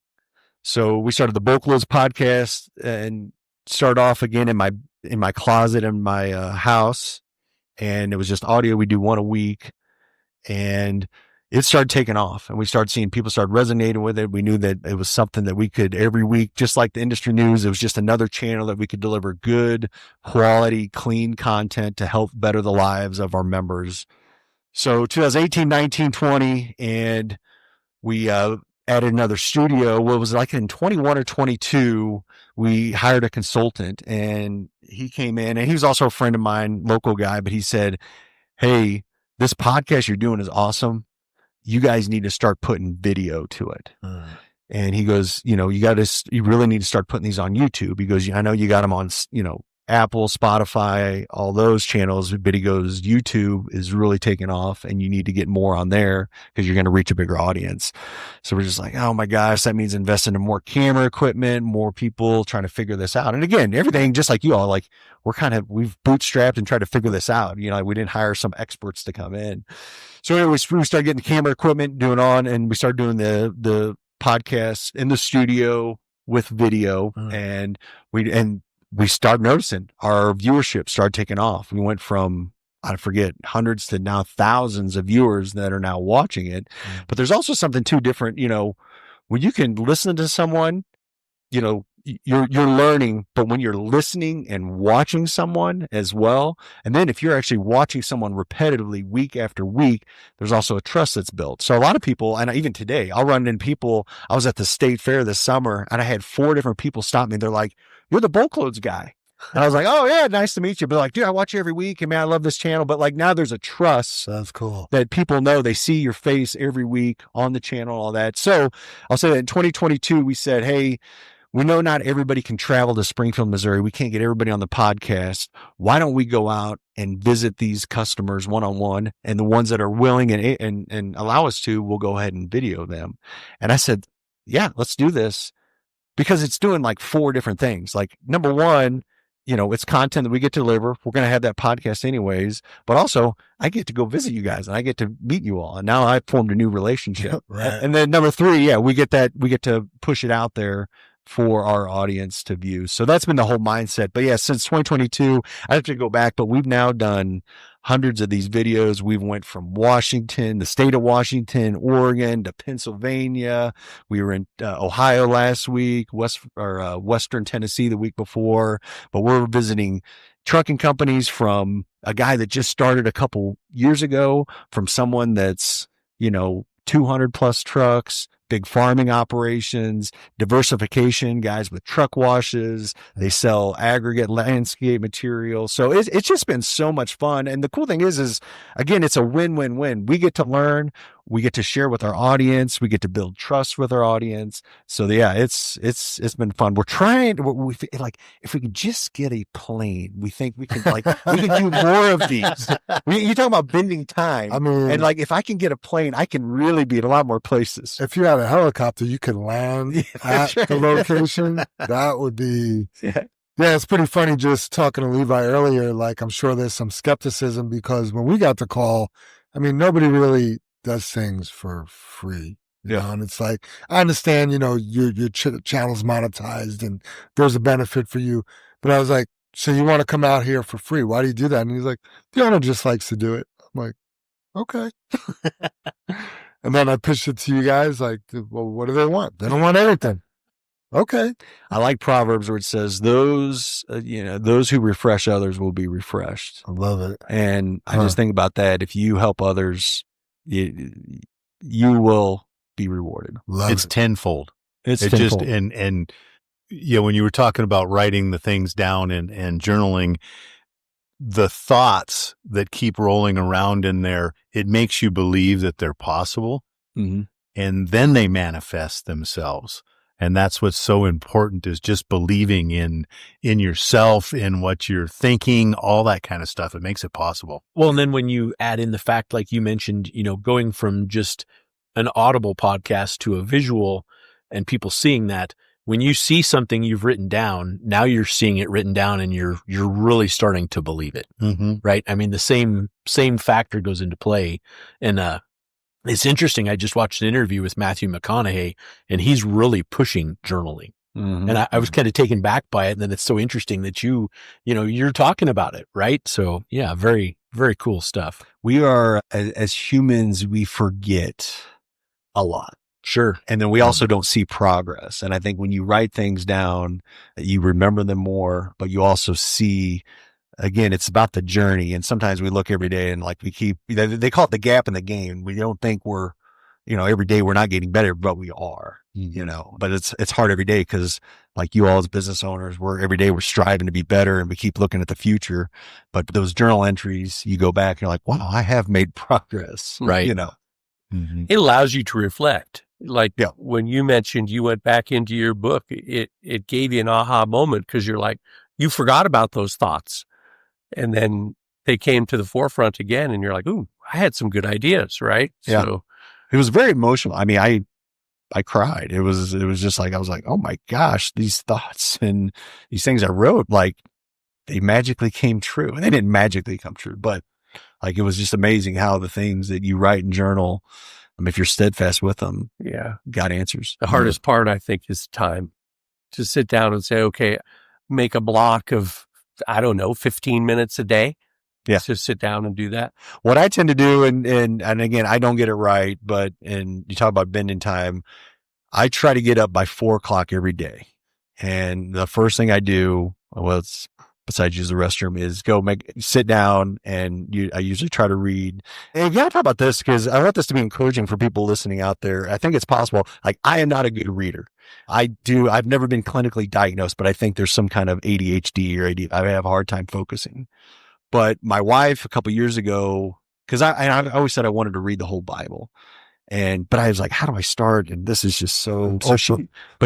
So we started the Bulk Loads podcast and started off again in my closet in my house, and it was just audio. We do one a week, and it started taking off, and we started seeing people start resonating with it. We knew that it was something that we could every week, just like the industry news, it was just another channel that we could deliver good quality, clean content to help better the lives of our members. So 2018, 19, 20, and we added another studio. What was it, like in 21 or 22, we hired a consultant, and he came in, and he was also a friend of mine, local guy, but he said, hey, this podcast you're doing is awesome. You guys need to start putting video to it. And he goes, you really need to start putting these on YouTube. He goes, I know you got them on, Apple, Spotify, all those channels, but he goes, YouTube is really taking off, and you need to get more on there because you're going to reach a bigger audience. So we're just like, oh my gosh, that means investing in more camera equipment, more people trying to figure this out. And again, everything just like you all, like we've bootstrapped and tried to figure this out. We didn't hire some experts to come in. So anyways, we started getting the camera equipment, and we started doing the podcast in the studio with video, and we started noticing our viewership started taking off. We went from, I forget, hundreds to now thousands of viewers that are now watching it. But there's also something too different, when you can listen to someone, you're learning, but when you're listening and watching someone as well, and then if you're actually watching someone repetitively week after week, there's also a trust that's built. So a lot of people, and even today, I'll run into people. I was at the state fair this summer, and I had 4 different people stop me. They're like, you're the bulk loads guy. And I was like, oh yeah, nice to meet you. But like, dude, I watch you every week, and man, I love this channel. But like now there's a trust. That's cool. That people know, they see your face every week on the channel, all that. So I'll say that in 2022, we said, hey, we know not everybody can travel to Springfield, Missouri. We can't get everybody on the podcast. Why don't we go out and visit these customers one-on-one, and the ones that are willing and allow us to, we'll go ahead and video them. And I said, yeah, let's do this, because it's doing like 4 different things. Like number one, it's content that we get to deliver. We're going to have that podcast anyways, but also I get to go visit you guys, and I get to meet you all. And now I've formed a new relationship. Right. And then number 3, we get to push it out there for our audience to view. So that's been the whole mindset. But yeah, since 2022, I have to go back, but we've now done hundreds of these videos. We've went from Washington, the state of Washington, Oregon, to Pennsylvania. We were in Ohio last week, Western Tennessee the week before, but we're visiting trucking companies, from a guy that just started a couple years ago, from someone that's, 200 plus trucks, big farming operations, diversification, guys with truck washes. They sell aggregate landscape material. So it's just been so much fun. And the cool thing is again, it's a win-win-win. We get to learn, we get to share with our audience, we get to build trust with our audience. So yeah, it's been fun. We're trying, like, if we could just get a plane, we think we can do more of these. You're talking about bending time. I mean, and like, if I can get a plane, I can really be in a lot more places. If you had a helicopter, you could land at the location. That would be, yeah, it's pretty funny just talking to Levi earlier. Like, I'm sure there's some skepticism, because when we got the call, I mean, nobody really does things for free. And it's like, I understand, your channel's monetized and there's a benefit for you. But I was like, so you want to come out here for free? Why do you do that? And he's like, the owner just likes to do it. I'm like, okay. And then I pitched it to you guys, like, well, what do they want? They don't want anything. Okay. I like Proverbs where it says, those who refresh others will be refreshed. I love it. And I just think about that. If you help others, you will be rewarded. It's tenfold. It's tenfold. just, and when you were talking about writing the things down and journaling, the thoughts that keep rolling around in there, it makes you believe that they're possible. Mm-hmm. And then they manifest themselves. And that's what's so important, is just believing in yourself, in what you're thinking, all that kind of stuff. It makes it possible. Well, and then when you add in the fact, like you mentioned, going from just an audible podcast to a visual, and people seeing that, when you see something you've written down, now you're seeing it written down, and you're really starting to believe it. Mm-hmm. Right. I mean, the same factor goes into play. And, it's interesting. I just watched an interview with Matthew McConaughey, and he's really pushing journaling. Mm-hmm. And I was kind of taken back by it. And then it's so interesting that you're talking about it. Right. So yeah, very, Very cool stuff. We are, as humans, we forget a lot. Sure. And then we also don't see progress. And I think when you write things down, you remember them more, but you also see, again, it's about the journey. And sometimes we look every day and like they call it the gap in the game. We don't think we're, every day we're not getting better, but we are, but it's hard every day because like you all as business owners, every day we're striving to be better and we keep looking at the future. But those journal entries, you go back and you're like, wow, I have made progress. Right. It allows you to reflect. Like when you mentioned you went back into your book, it gave you an aha moment because you're like, you forgot about those thoughts. And then they came to the forefront again and you're like, ooh, I had some good ideas, right? Yeah. So it was very emotional. I mean, I cried. It was just like, I was like, oh my gosh, these thoughts and these things I wrote, like they magically came true. And they didn't magically come true, but like, it was just amazing how the things that you write and journal, if you're steadfast with them, got answers. The hardest part, I think, is time to sit down and say, okay, make a block of, 15 minutes a day. Yeah. To sit down and do that. What I tend to do, and again, I don't get it right, and you talk about bending time. I try to get up by 4:00 every day. And the first thing I do, besides use the restroom, is sit down, and I usually try to read. And you gotta talk about this because I want this to be encouraging for people listening out there. I think it's possible. Like, I am not a good reader. I've never been clinically diagnosed, but I think there's some kind of ADHD or AD. I have a hard time focusing. But my wife a couple years ago, because I always said I wanted to read the whole Bible. But I was like, how do I start? And this is just so,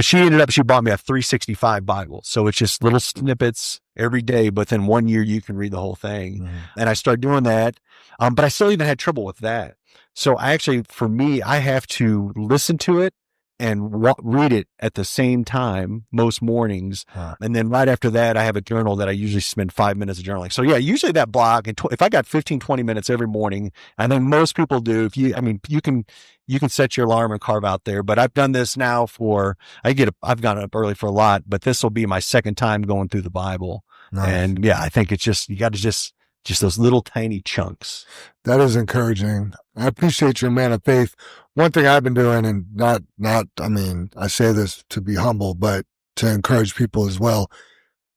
she bought me a 365 Bible. So it's just little snippets every day, but then 1 year you can read the whole thing. Mm-hmm. And I started doing that. But I still even had trouble with that. So for me, I have to listen to it and read it at the same time most mornings. And then right after that, I have a journal that I usually spend 5 minutes of journaling. So usually that block, and if I got 15, 20 minutes every morning, I think most people do. You can set your alarm and carve out there, but I've done this now I've gone up early for a lot, but this will be my second time going through the Bible. Nice. And I think it's just, you got to just those little tiny chunks. That is encouraging. I appreciate your man of faith. One thing I've been doing, and I say this to be humble, but to encourage people as well.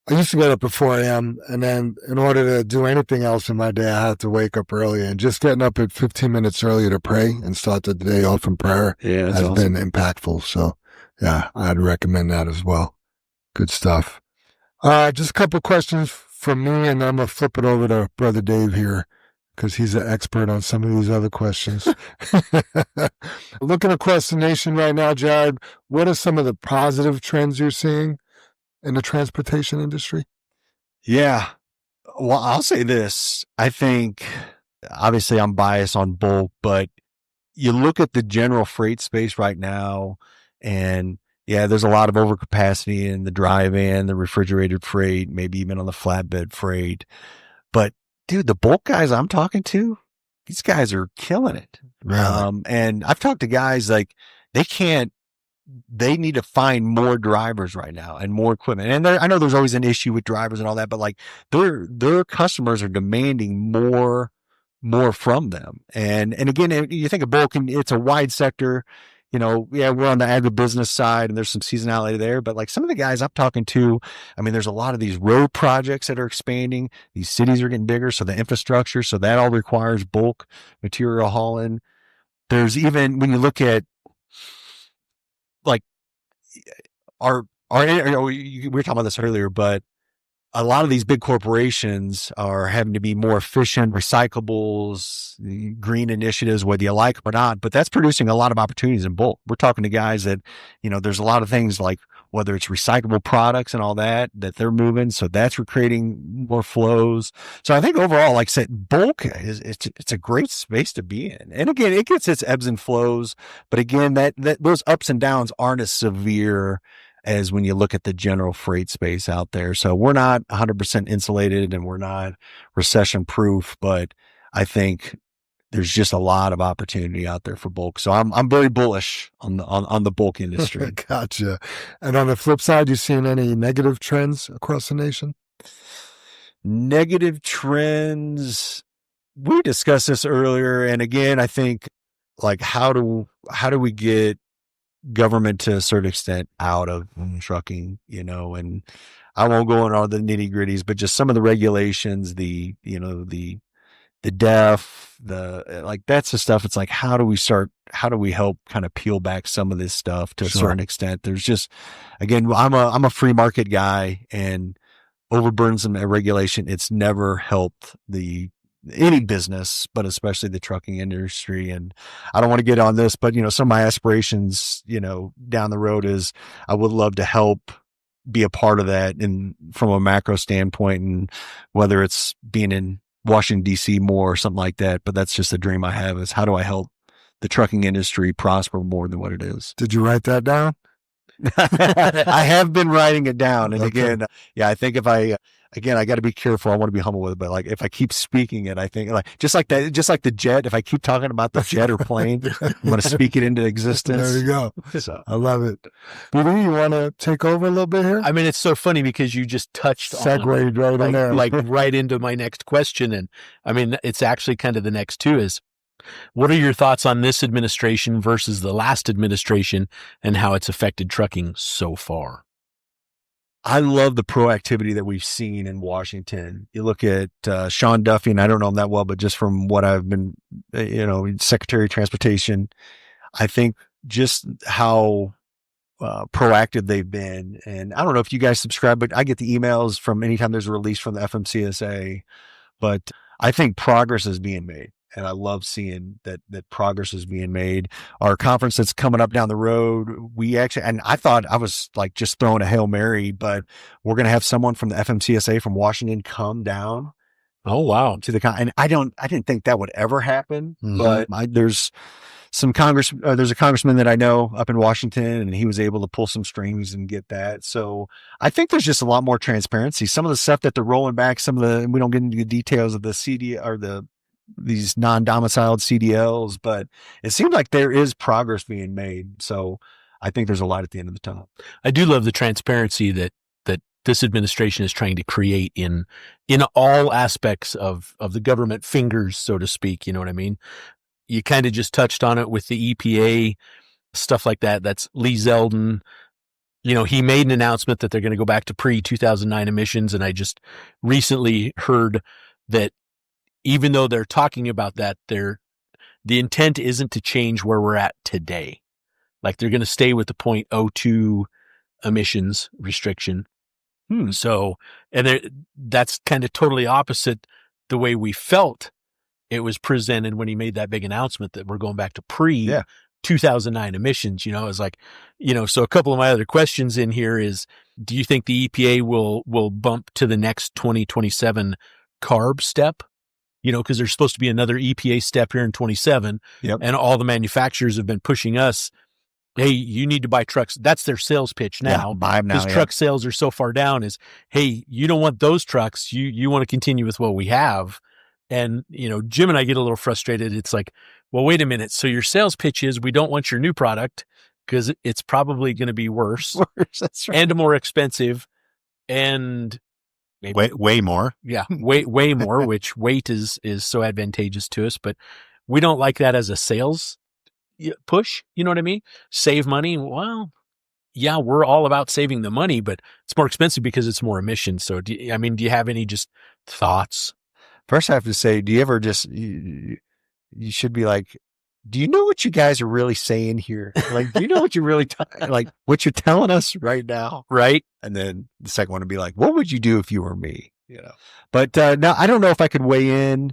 I used to get up at 4 a.m. and then in order to do anything else in my day, I had to wake up early, and just getting up at 15 minutes earlier to pray and start the day off in prayer has been impactful. So I'd recommend that as well. Good stuff. Just a couple of questions from me, and I'm going to flip it over to Brother Dave here because he's an expert on some of these other questions. Looking across the nation right now, Jared, what are some of the positive trends you're seeing in the transportation industry? Yeah. Well, I'll say this. I think, obviously I'm biased on bulk, but you look at the general freight space right now, and there's a lot of overcapacity in the dry van, the refrigerated freight, maybe even on the flatbed freight. But dude, the bulk guys I'm talking to, these guys are killing it. Really? And I've talked to guys like they need to find more drivers right now and more equipment. And I know there's always an issue with drivers and all that, but like their customers are demanding more from them. And again, you think of bulk, and it's a wide sector. We're on the agribusiness side and there's some seasonality there, but like some of the guys I'm talking to, there's a lot of these road projects that are expanding. These cities are getting bigger. So the infrastructure, so that all requires bulk material hauling. There's even, when you look at like we were talking about this earlier, but a lot of these big corporations are having to be more efficient, recyclables, green initiatives, whether you like them or not, but that's producing a lot of opportunities in bulk. We're talking to guys that, there's a lot of things like whether it's recyclable products and all that they're moving. So that's creating more flows. So I think overall, like I said, bulk it's a great space to be in. And again, it gets its ebbs and flows, but again, that those ups and downs aren't as severe as when you look at the general freight space out there. So we're not 100% insulated and we're not recession proof, but I think there's just a lot of opportunity out there for bulk. So I'm very bullish on the bulk industry. Gotcha. And on the flip side, you seeing any negative trends across the nation? Negative trends. we discussed this earlier, and again, I think like how do we get government to a certain extent out of trucking, and I won't go into all the nitty gritties, but just some of the regulations, the DEF, that's the stuff. It's like, how do we help kind of peel back some of this stuff to a certain extent? There's just, again, I'm a free market guy, and overburdensome regulation, it's never helped any business, but especially the trucking industry. And I don't want to get on this, but some of my aspirations, down the road is I would love to help be a part of that, and from a macro standpoint, and whether it's being in Washington DC more or something like that. But that's just a dream I have, is how do I help the trucking industry prosper more than what it is? Did you write that down? I have been writing it down. And Okay. again, I think if I got to be careful. I want to be humble with it, but like if I keep speaking it, I think just like the jet, if I keep talking about the jet or plane, I'm going to speak it into existence. There you go. So I love it. BD, you want to take over a little bit here? I mean, it's so funny because you just touched on Segued right in there. like right into my next question. And I mean, it's actually kind of the next two is, what are your thoughts on this administration versus the last administration and how it's affected trucking so far? I love the proactivity that we've seen in Washington. You look at Sean Duffy, and I don't know him that well, but just from what I've been, Secretary of Transportation, I think just how proactive they've been. And I don't know if you guys subscribe, but I get the emails from anytime there's a release from the FMCSA. But I think progress is being made. And I love seeing that progress is being made. Our conference that's coming up down the road, and I thought I was like just throwing a Hail Mary, but we're going to have someone from the FMCSA from Washington come down. Oh, wow. To the and I didn't think that would ever happen, Mhm. but there's a congressman that I know up in Washington, and he was able to pull some strings and get that. So I think there's just a lot more transparency. Some of the stuff that they're rolling back, we don't get into the details of the CD or these non-domiciled CDLs, but it seems like there is progress being made. So I think there's a light at the end of the tunnel. I do love the transparency that this administration is trying to create in all aspects of the government fingers, so to speak. You know what I mean? You kind of just touched on it with the EPA, stuff like that. That's Lee Zeldin. He made an announcement that they're going to go back to pre-2009 emissions. And I just recently heard that even though they're talking about that, the intent isn't to change where we're at today. Like they're going to stay with the 0.02 emissions restriction. So, and that's kind of totally opposite the way we felt it was presented when he made that big announcement that we're going back to pre-2009 emissions. It was like, so a couple of my other questions in here is, do you think the EPA will bump to the next 2027 CARB step? Because there's supposed to be another EPA step here in 27. Yep. And all the manufacturers have been pushing us, hey, you need to buy trucks. That's their sales pitch now. Yeah, buy them now. Because truck sales are so far down is, hey, you don't want those trucks. You want to continue with what we have. And, Jim and I get a little frustrated. It's like, well, wait a minute. So your sales pitch is we don't want your new product because it's probably going to be worse. That's right. And more expensive. And maybe, way more. yeah, way more, which weight is so advantageous to us, but we don't like that as a sales push. You know what I mean? Save money. Well, yeah, we're all about saving the money, but it's more expensive because it's more emissions. So do you have any just thoughts? First, I have to say, do you ever just, you should be like, do you know what you guys are really saying here? Like, do you know what you're really, what you're telling us right now? Right. And then the second one would be like, what would you do if you were me? But now I don't know if I could weigh in.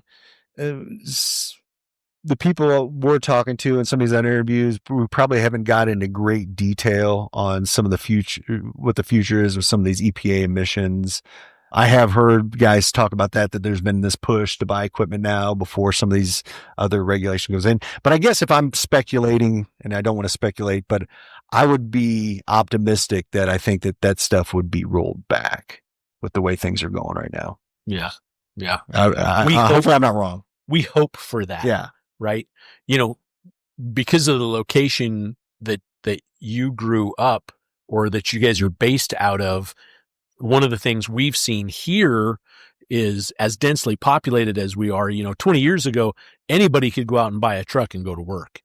The people we're talking to in some of these other interviews, we probably haven't got into great detail on some of the future, what the future is with some of these EPA emissions. I have heard guys talk about that there's been this push to buy equipment now before some of these other regulation goes in. But I guess if I'm speculating, and I don't want to speculate, but I would be optimistic that I think that stuff would be rolled back with the way things are going right now. Yeah. Yeah. Hopefully I'm not wrong. We hope for that. Yeah. Right. Because of the location that you grew up or that you guys are based out of, one of the things we've seen here is as densely populated as we are. 20 years ago, anybody could go out and buy a truck and go to work.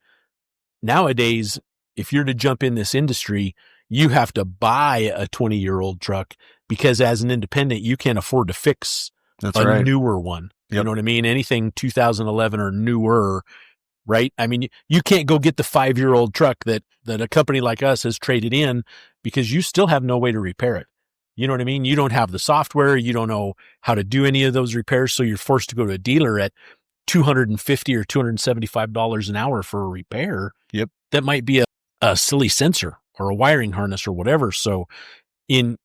Nowadays, if you're to jump in this industry, you have to buy a 20-year-old truck because as an independent, you can't afford to fix a newer one. Yep. You know what I mean? Anything 2011 or newer, right? I mean, you can't go get the 5-year-old truck that a company like us has traded in because you still have no way to repair it. You know what I mean? You don't have the software. You don't know how to do any of those repairs. So you're forced to go to a dealer at $250 or $275 an hour for a repair. Yep. That might be a silly sensor or a wiring harness or whatever. So in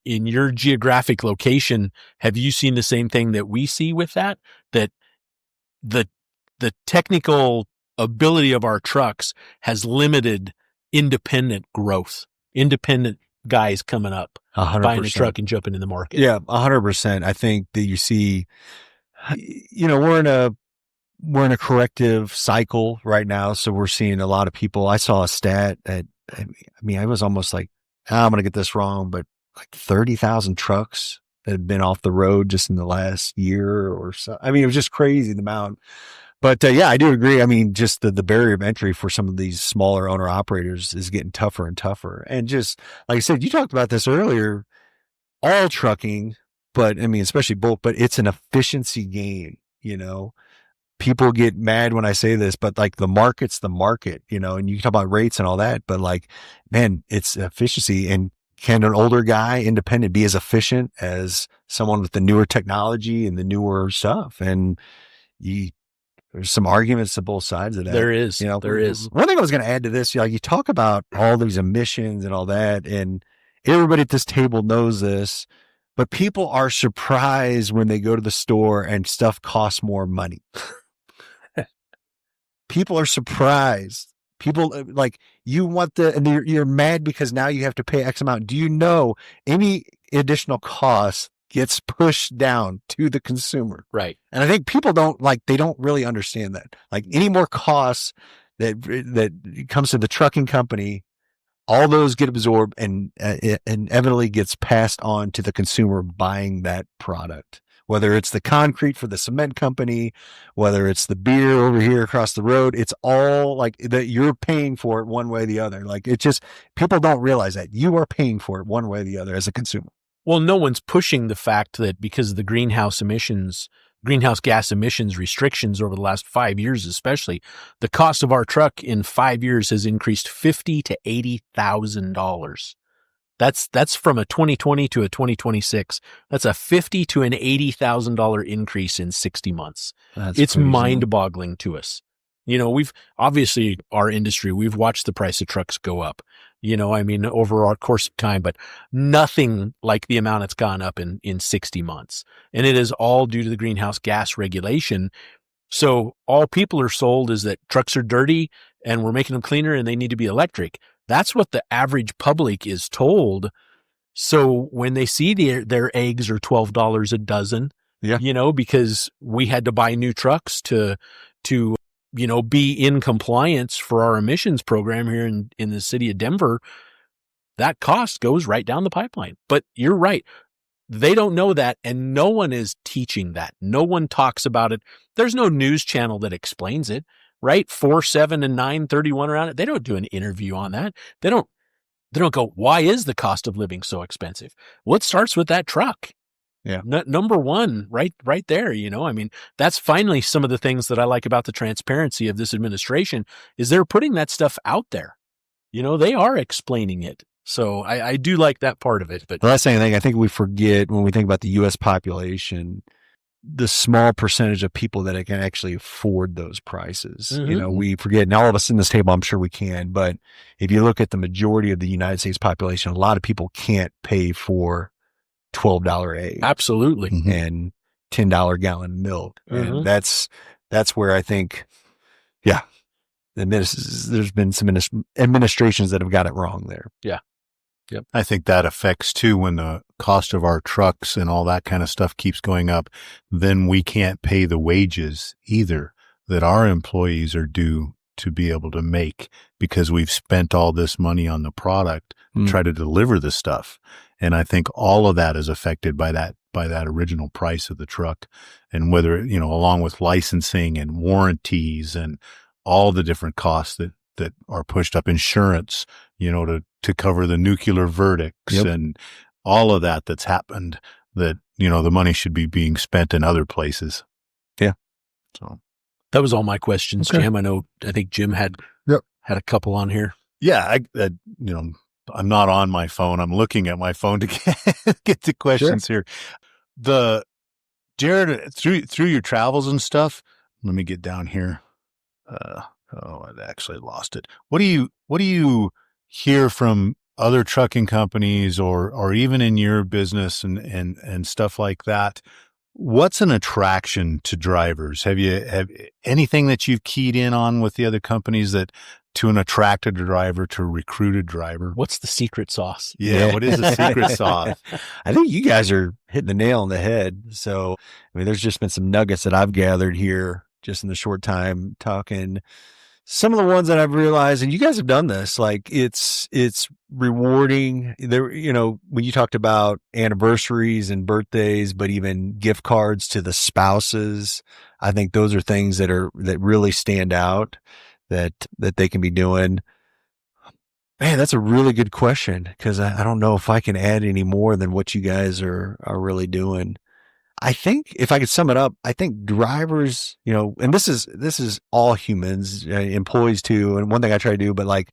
your geographic location, have you seen the same thing that we see with that the technical ability of our trucks has limited independent growth, independent guys coming up, 100%. buying a truck and jumping in the market? Yeah, 100%. I think that you see, we're in a corrective cycle right now. So we're seeing a lot of people. I saw a stat that, I was almost like, I'm going to get this wrong, but like 30,000 trucks that have been off the road just in the last year or so. It was just crazy, the amount. But yeah, I do agree. Just the barrier of entry for some of these smaller owner operators is getting tougher and tougher. And just like I said, you talked about this earlier, all trucking, but especially bulk, but it's an efficiency game, People get mad when I say this, but like the market's the market, and you can talk about rates and all that, but like, man, it's efficiency. And can an older guy, independent, be as efficient as someone with the newer technology and the newer stuff? And there's some arguments to both sides of that. There is. There is. One thing I was going to add to this, you talk about all these emissions and all that, and everybody at this table knows this, but people are surprised when they go to the store and stuff costs more money. People are surprised. People like you want and you're mad because now you have to pay X amount. Do you know any additional cost gets pushed down to the consumer? Right. And I think people they don't really understand that. Like any more costs that comes to the trucking company, all those get absorbed and inevitably gets passed on to the consumer buying that product. Whether it's the concrete for the cement company, whether it's the beer over here across the road, it's all like that you're paying for it one way or the other. Like it just, people don't realize that you are paying for it one way or the other as a consumer. Well, no one's pushing the fact that because of the greenhouse gas emissions restrictions over the last 5 years, especially, the cost of our truck in 5 years has increased $50,000 to $80,000. That's from a 2020 to a 2026. That's a $50,000 to an $80,000 increase in 60 months. It's mind-boggling to us. We've obviously our industry, we've watched the price of trucks go up, over our course of time, but nothing like the amount it's gone up in 60 months. And it is all due to the greenhouse gas regulation. So all people are sold is that trucks are dirty and we're making them cleaner and they need to be electric. That's what the average public is told. So when they see their eggs are $12 a dozen, because we had to buy new trucks to be in compliance for our emissions program here in the city of Denver, that cost goes right down the pipeline. But you're right. They don't know that, and no one is teaching that. No one talks about it. There's no news channel that explains it. Right? 4, 7, and 9, 31 around it. They don't do an interview on that. They don't go, why is the cost of living so expensive? Well, it starts with that truck. Yeah. Number one, right there. That's finally some of the things that I like about the transparency of this administration is they're putting that stuff out there. They are explaining it. So I do like that part of it. But the last thing I think we forget when we think about the U.S. population, the small percentage of people that can actually afford those prices. Mm-hmm. We forget, and all of us in this table, I'm sure we can, but if you look at the majority of the United States population, a lot of people can't pay for $12 egg. Absolutely. And $10 gallon milk. Mm-hmm. And that's where I think, there's been some administrations that have got it wrong there. Yeah. Yep. I think that affects too when the cost of our trucks and all that kind of stuff keeps going up, then we can't pay the wages either that our employees are due to be able to make because we've spent all this money on the product to try to deliver the stuff. And I think all of that is affected by that by that original price of the truck, and whether, along with licensing and warranties and all the different costs that are pushed up, insurance, to cover the nuclear verdicts and all of that's happened, that, the money should be being spent in other places. Yeah. So that was all my questions, Okay. Jim. I think Jim had a couple on here. yeah, I'm not on my phone. I'm looking at my phone to get the questions here. Jared, through your travels and stuff, let me get down here. I actually lost it. What do you hear from other trucking companies or even in your business and stuff like that? What's an attraction to drivers? Have anything that you've keyed in on with the other companies that to attract a driver, to recruit a driver? What's the secret sauce? Yeah. What is the secret sauce? I think you guys are hitting the nail on the head. So, there's just been some nuggets that I've gathered here just in the short time talking. Some of the ones that I've realized, and you guys have done this, like it's rewarding there, when you talked about anniversaries and birthdays, but even gift cards to the spouses, I think those are things that really stand out that they can be doing. Man, that's a really good question, because I don't know if I can add any more than what you guys are really doing. I think if I could sum it up, I think drivers, and this is all humans, employees too. And one thing I try to do, but like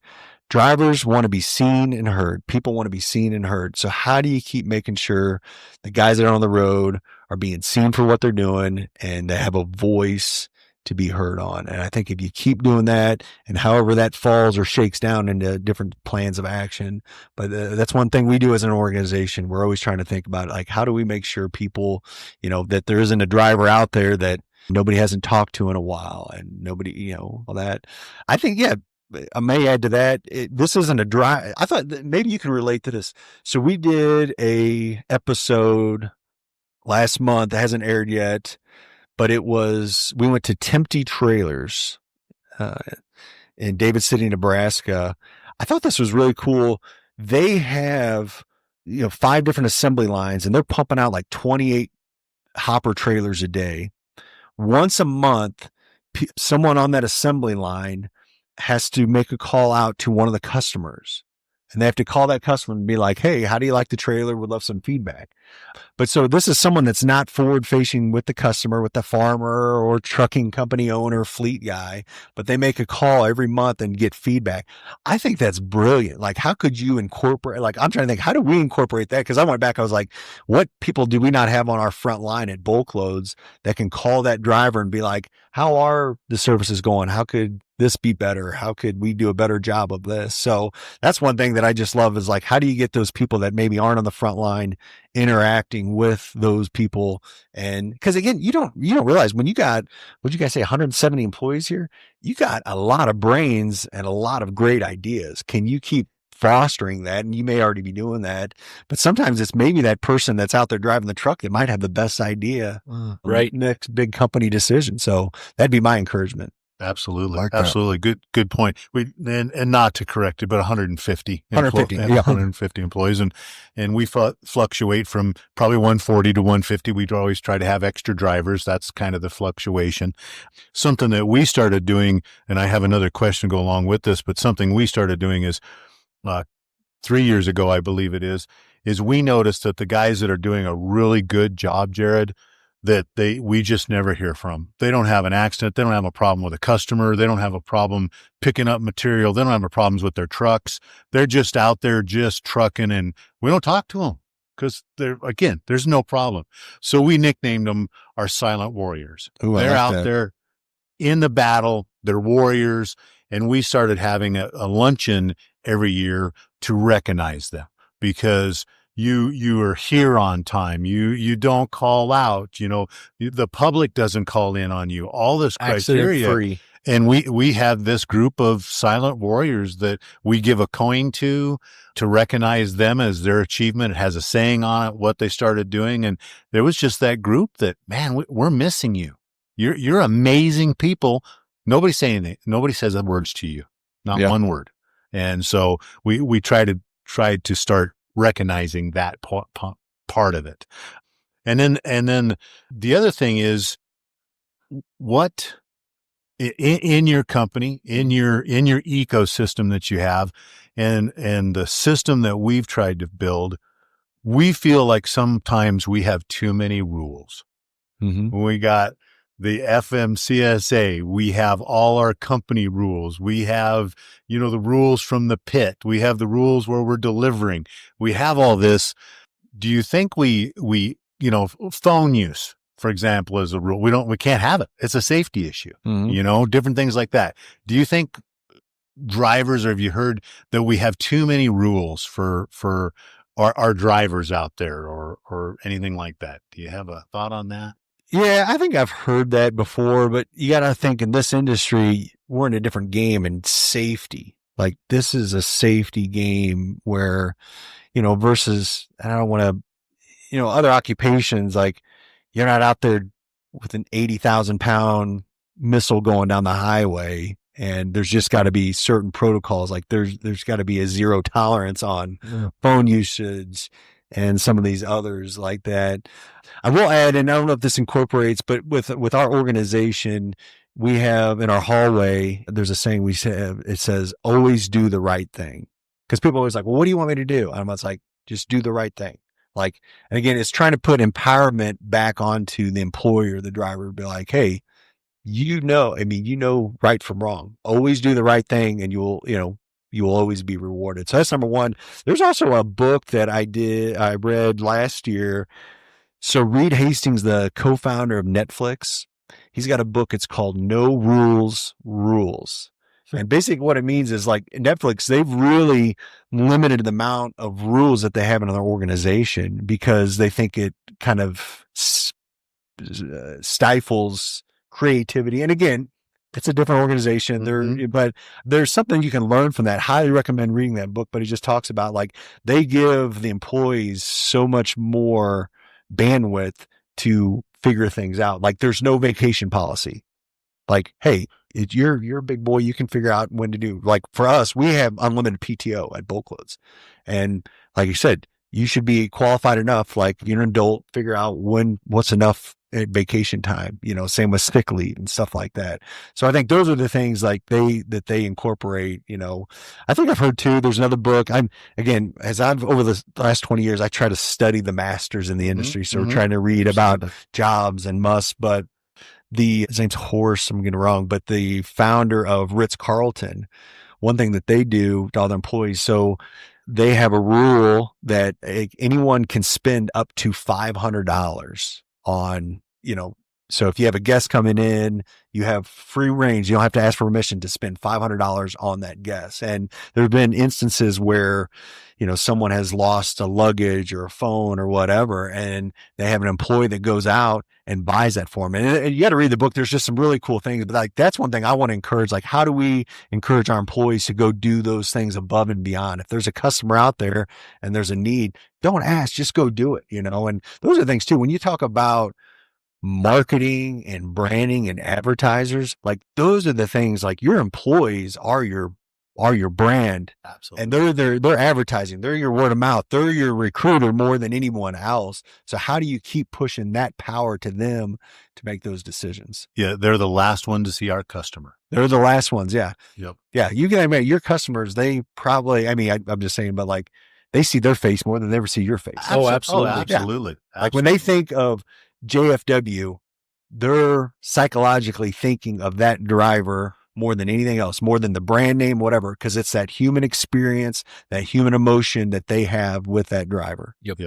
drivers want to be seen and heard. People want to be seen and heard. So how do you keep making sure the guys that are on the road are being seen for what they're doing and they have a voice to be heard on? And I think if you keep doing that, and however that falls or shakes down into different plans of action, but that's one thing we do as an organization. We're always trying to think about, like, how do we make sure people, that there isn't a driver out there that nobody hasn't talked to in a while, and nobody, all that. I think, I may add to that. This isn't a drive. I thought that maybe you can relate to this. So we did a episode last month that hasn't aired yet, but we went to Tempty Trailers in David City, Nebraska. I thought this was really cool. They have, 5 different assembly lines, and they're pumping out like 28 hopper trailers a day. Once a month, someone on that assembly line has to make a call out to one of the customers. And they have to call that customer and be like, hey, how do you like the trailer? Would love some feedback. But so this is someone that's not forward facing with the customer, with the farmer or trucking company owner, fleet guy, but they make a call every month and get feedback. I think that's brilliant. Like, how could you incorporate, like, I'm trying to think, how do we incorporate that? Cause I went back, I was like, what people do we not have on our front line at bulk loads that can call that driver and be like, how are the services going? How could this be better? How could we do a better job of this? So that's one thing that I just love, is like, how do you get those people that maybe aren't on the front line interacting with those people? And because again, you don't realize when you got, what'd you guys say, 170 employees here, you got a lot of brains and a lot of great ideas. Can you keep fostering that? And you may already be doing that, but sometimes it's maybe that person that's out there driving the truck that might have the best idea, right? Next big company decision. So that'd be my encouragement. Absolutely. Like that. Absolutely. Good point. And not to correct it, but 150 employees. And we fluctuate from probably 140 to 150. We'd always try to have extra drivers. That's kind of the fluctuation. Something that we started doing, and I have another question to go along with this, but something we started doing is, 3 years ago, I believe it is we noticed that the guys that are doing a really good job, Jared, that we just never hear from. They don't have an accident. They don't have a problem with a customer. They don't have a problem picking up material. They don't have problems with their trucks. They're just out there just trucking, and we don't talk to them because there's no problem. So we nicknamed them our silent warriors. Ooh, they're out there in the battle. They're warriors. And we started having a luncheon every year to recognize them, because you are here on time. You don't call out, the public doesn't call in on you, all this criteria. Accident-free. And we have this group of silent warriors that we give a coin to recognize them as their achievement. It has a saying on it, what they started doing. And there was just that group that, man, we're missing you. You're amazing people. Nobody say anything. Nobody says the words to you. Not one word. And so we try to start recognizing that part of it. And then the other thing is what in your company, in your ecosystem that you have, and the system that we've tried to build, we feel like sometimes we have too many rules. We got the FMCSA, we have all our company rules, we have, the rules from the pit, we have the rules where we're delivering, we have all this. Do you think we phone use, for example, is a rule? We can't have it. It's a safety issue, different things like that. Do you think drivers, or have you heard that we have too many rules for our drivers out there, or anything like that? Do you have a thought on that? Yeah, I think I've heard that before, but you got to think in this industry, we're in a different game in safety. Like this is a safety game where, versus, I don't want to, other occupations, like you're not out there with an 80,000 pound missile going down the highway, and there's just got to be certain protocols. Like there's got to be a zero tolerance on phone usage and some of these others like that. I will add, and I don't know if this incorporates, but with our organization, we have in our hallway, there's a saying we say, it says, always do the right thing. Because people are always like, well, what do you want me to do? And I'm like, just do the right thing. Like, and again, it's trying to put empowerment back onto the employer, the driver, to be like, hey, right from wrong. Always do the right thing, and you will always be rewarded. So that's number one. There's also a book that I read last year. So Reed Hastings, the co-founder of Netflix, he's got a book. It's called No Rules, Rules. And basically what it means is like Netflix, they've really limited the amount of rules that they have in their organization because they think it kind of stifles creativity. And again, it's a different organization. But there's something you can learn from that. Highly recommend reading that book. But he just talks about like they give the employees so much more bandwidth to figure things out. Like there's no vacation policy. Like, hey, you're a big boy. You can figure out when to do. Like for us, we have unlimited PTO at Bulk Loads. And like you said, you should be qualified enough. Like you're an adult, figure out what's enough at vacation time, same with sick leave and stuff like that. So I think those are the things like that they incorporate, I think I've heard too, there's another book. Over the last 20 years, I try to study the masters in the industry. So we're trying to read about Jobs and Musk, but his name's Horst, I'm getting it wrong, but the founder of Ritz-Carlton, one thing that they do to all their employees, so they have a rule that anyone can spend up to $500 on, so if you have a guest coming in, you have free range. You don't have to ask for permission to spend $500 on that guest. And there have been instances where, someone has lost a luggage or a phone or whatever, and they have an employee that goes out and buys that for them. And you got to read the book. There's just some really cool things, but like, that's one thing I want to encourage. Like, how do we encourage our employees to go do those things above and beyond? If there's a customer out there and there's a need, don't ask, just go do it, and those are things too. When you talk about marketing and branding and advertisers, like those are the things, like your employees are your brand. Absolutely. And they're advertising, they're your word of mouth, they're your recruiter more than anyone else. So how do you keep pushing that power to them to make those decisions? Yeah. They're the last one to see our customer. They're the last ones. Yeah. Yep. Yeah. You can admit your customers, they probably, I'm just saying, but like they see their face more than they ever see your face. Absolutely. Yeah. Absolutely. Like when they think of JFW, they're psychologically thinking of that driver more than anything else, more than the brand name, whatever, because it's that human experience, that human emotion that they have with that driver. Yep.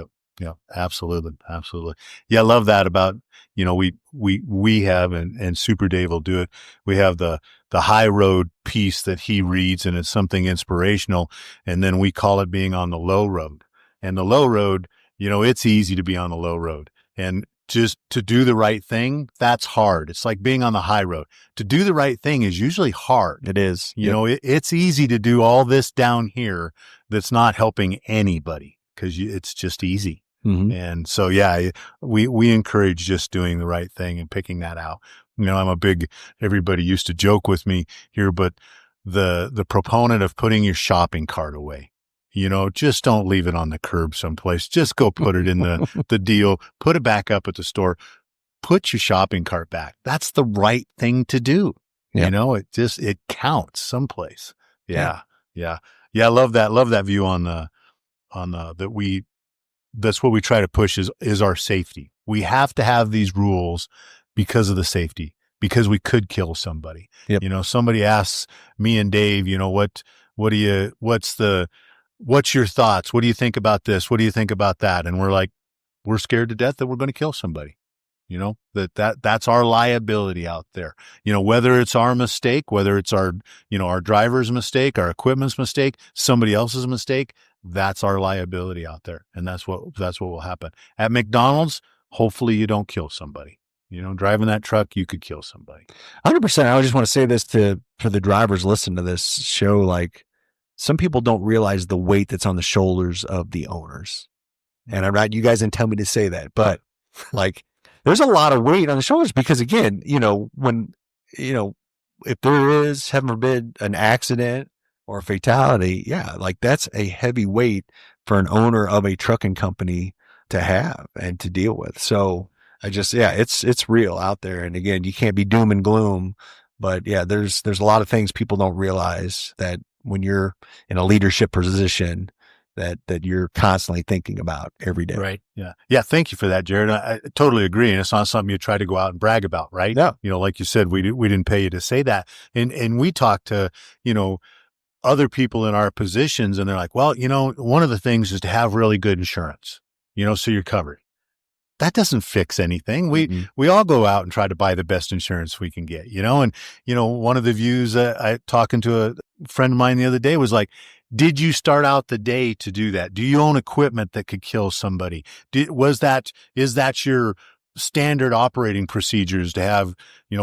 Absolutely. Absolutely. Yeah. I love that about, we have, and Super Dave will do it. We have the high road piece that he reads, and it's something inspirational. And then we call it being on the low road. And the low road, it's easy to be on the low road. And just to do the right thing, that's hard. It's like being on the high road. To do the right thing is usually hard. It is. It's easy to do all this down here that's not helping anybody because it's just easy. Mm-hmm. And so, yeah, we encourage just doing the right thing and picking that out. Everybody used to joke with me here, but the proponent of putting your shopping cart away. just don't leave it on the curb someplace. Just go put it in the deal, put it back up at the store, put your shopping cart back. That's the right thing to do. Yeah. It counts someplace. Yeah. Yeah. I love that view that's what we try to push is our safety. We have to have these rules because of the safety, because we could kill somebody. Yep. Somebody asks me and Dave, what's your thoughts? What do you think about this? What do you think about that? And we're like, we're scared to death that we're going to kill somebody. That's our liability out there. Whether it's our mistake, whether it's our driver's mistake, our equipment's mistake, somebody else's mistake, that's our liability out there. And that's what will happen. At McDonald's, hopefully you don't kill somebody. Driving that truck, you could kill somebody. 100%. I just want to say this for the drivers listening to this show. Like, some people don't realize the weight that's on the shoulders of the owners. And I'm not, you guys didn't tell me to say that, but like, there's a lot of weight on the shoulders because, again, if there is, heaven forbid, an accident or a fatality, like that's a heavy weight for an owner of a trucking company to have and to deal with. So it's real out there. And again, you can't be doom and gloom, but there's a lot of things people don't realize that when you're in a leadership position that you're constantly thinking about every day. Right. Yeah. Yeah. Thank you for that, Jared. I totally agree. And it's not something you try to go out and brag about, right? Yeah. Like you said, we didn't pay you to say that. And we talked to, other people in our positions, and they're like, well, one of the things is to have really good insurance, so you're covered. That doesn't fix anything. We all go out and try to buy the best insurance we can get, and, one of the views I talking to a friend of mine the other day was like, did you start out the day to do that? Do you own equipment that could kill somebody? Is that your standard operating procedures to have,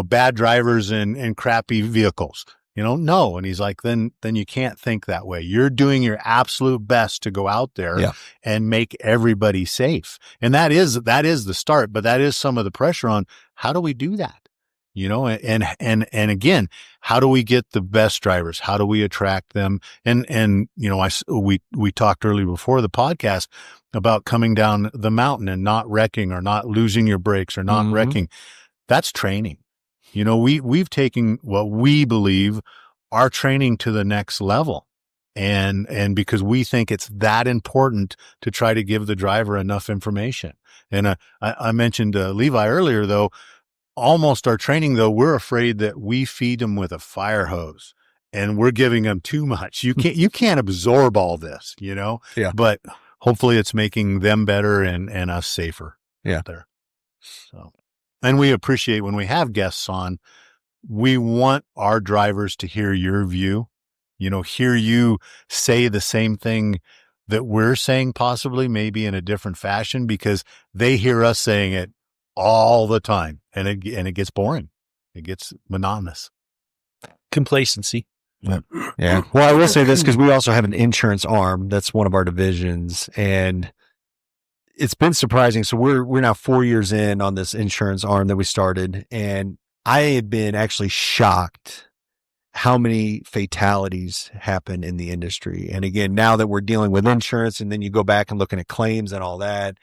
bad drivers and crappy vehicles? No. And he's like, then you can't think that way. You're doing your absolute best to go out there and make everybody safe. And that is the start, but that is some of the pressure on how do we do that? And again, how do we get the best drivers? How do we attract them? And we talked earlier before the podcast about coming down the mountain and not wrecking or not losing your brakes or not wrecking. That's training. We've taken what we believe our training to the next level. And because we think it's that important to try to give the driver enough information. And I mentioned Levi earlier, though. Almost our training, though, we're afraid that we feed them with a fire hose and we're giving them too much. You can't absorb all this, Yeah. But hopefully it's making them better and us safer. Yeah. There. So, and we appreciate when we have guests on, we want our drivers to hear your view, hear you say the same thing that we're saying, possibly maybe in a different fashion, because they hear us saying it all the time. And it gets boring. It gets monotonous. Complacency. Yeah. Well, I will say this because we also have an insurance arm. That's one of our divisions, and it's been surprising. So we're now 4 years in on this insurance arm that we started, and I have been actually shocked how many fatalities happen in the industry. And again, now that we're dealing with insurance, and then you go back and looking at claims and all that.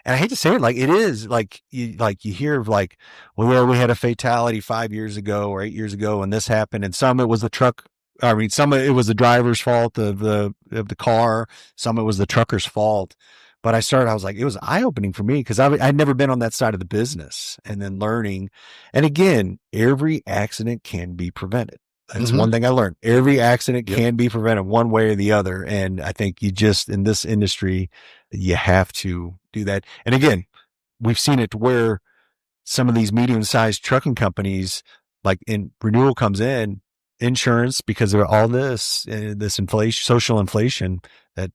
And I hate to say it, like it is like you hear of like, well, we had a fatality 5 years ago or 8 years ago and this happened. And some it was some of it was the driver's fault of the car. Some it was the trucker's fault. But I was like, it was eye opening for me because I'd never been on that side of the business, and then learning. And again, every accident can be prevented. That's one thing I learned. Every accident can be prevented one way or the other. And I think in this industry, you have to do that. And again, we've seen it to where some of these medium-sized trucking companies, like in renewal comes in, insurance, because of all this inflation, social inflation, that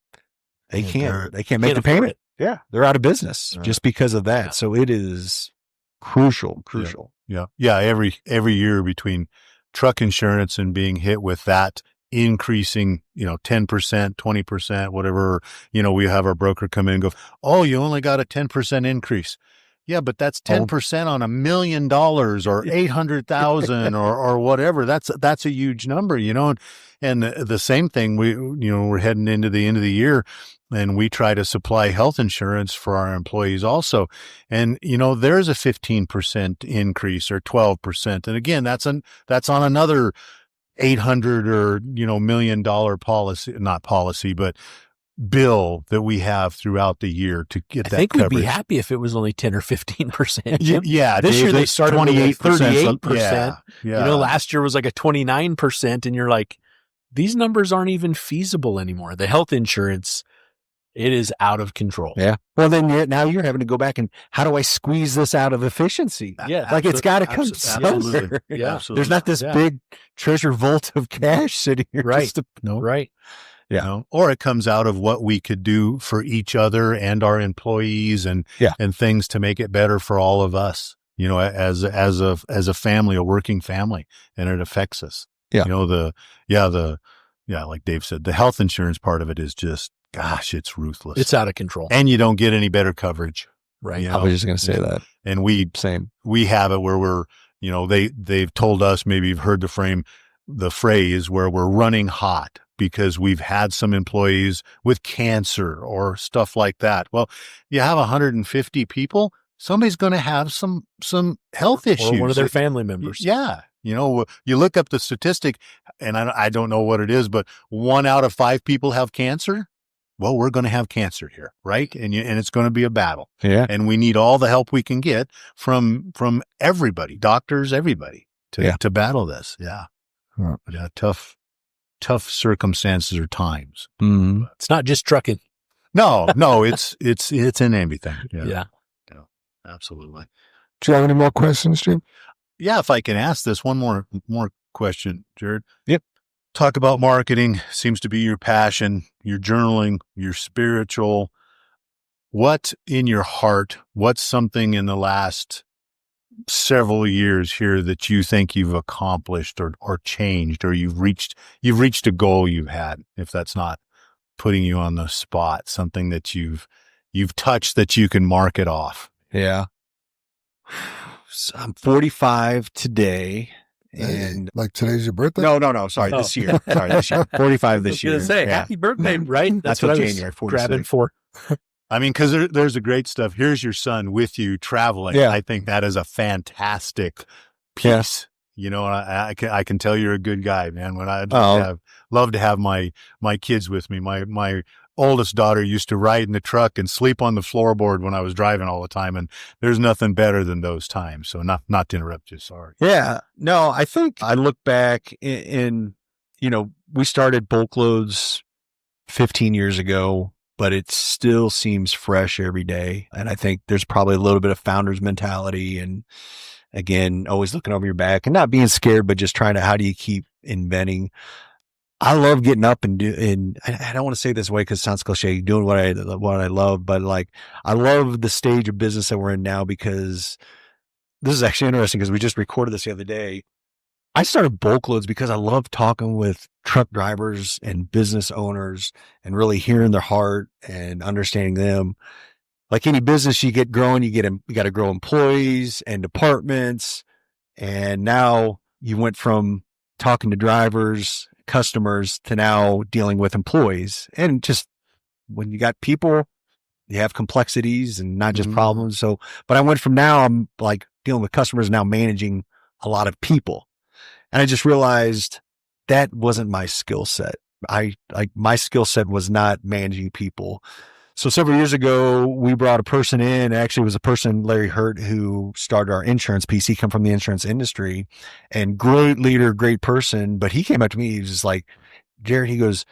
they can't make the payment. Yeah. They're out of business just because of that. So it is crucial. Yeah. Every year between truck insurance and being hit with that increasing, 10%, 20%, whatever, we have our broker come in and go, oh, you only got a 10% increase. Yeah, but that's 10% on $1 million or 800,000 or whatever. That's a huge number, And the same thing, we're heading into the end of the year, and we try to supply health insurance for our employees also. And, there's a 15% increase or 12%. And again, that's on another 800 or, $1 million policy, not policy, but bill that we have throughout the year to get that I think coverage. we'd be happy if it was only 10 or 15%. Yeah. This year they started 28%. 38%. Yeah. Last year was like a 29%. And you're like, these numbers aren't even feasible anymore. The health insurance, it is out of control. Yeah. Well, then now you're having to go back and how do I squeeze this out of efficiency? Yeah. Like it's got to come somewhere. Yeah. Absolutely. There's not this big treasure vault of cash sitting here. Right. Right. Yeah. Or it comes out of what we could do for each other and our employees and things to make it better for all of us, as a family, a working family, and it affects us. Yeah. Like Dave said, the health insurance part of it is just, gosh, it's ruthless. It's out of control. And you don't get any better coverage. Right. I was just going to say that. And we have it where we're, they've told us, maybe you've heard the phrase where we're running hot because we've had some employees with cancer or stuff like that. Well, you have 150 people, somebody's going to have some health issues. Or one of their family members. Yeah. You look up the statistic, and I don't know what it is, but 1 out of 5 people have cancer. Well, we're going to have cancer here, right? And it's going to be a battle. Yeah. And we need all the help we can get from everybody, doctors, everybody to battle this. Yeah. Yeah. Tough circumstances or times. Mm-hmm. It's not just trucking. No, it's in everything. Yeah. Absolutely. Do you have any more questions, Jim? Yeah. If I can ask this one more question, Jared. Yep. Talk about marketing seems to be your passion, your journaling, your spiritual. What in your heart, what's something in the last several years here that you think you've accomplished or changed, or you've reached a goal you've had, if that's not putting you on the spot, something that you've touched that you can mark it off? Yeah. So I'm 45 today. And like today's your birthday? No. Sorry, this year. 45 this year. I was going to say, happy birthday, right? That's what what I was January 46. grabbing for. I mean, because there's a great stuff. Here's your son with you traveling. Yeah. I think that is a fantastic piece. I can tell you're a good guy, man. When I'd love to have my kids with me. My oldest daughter used to ride in the truck and sleep on the floorboard when I was driving all the time, and there's nothing better than those times. So not to interrupt you, sorry. Yeah, no, I think I look back in we started Bulk Loads 15 years ago, but it still seems fresh every day. And I think there's probably a little bit of founder's mentality, and again, always looking over your back and not being scared, but just trying to, how do you keep inventing? I love getting up and I don't want to say this way because it sounds cliche, doing what I love, but like, I love the stage of business that we're in now, because this is actually interesting because we just recorded this the other day. I started Bulk Loads because I love talking with truck drivers and business owners and really hearing their heart and understanding them. Like any business you get growing, you got to grow employees and departments. And now you went from talking to drivers, customers, to now dealing with employees. And just when you got people, you have complexities and not just problems. So, but I went from now I'm like dealing with customers, now managing a lot of people. And I just realized that wasn't my skill set. My skill set was not managing people. So several years ago, we brought a person in. Actually, it was a person, Larry Hurt, who started our insurance piece. He come from the insurance industry, and great leader, great person. But he came up to me. He was just like, Jared, he goes,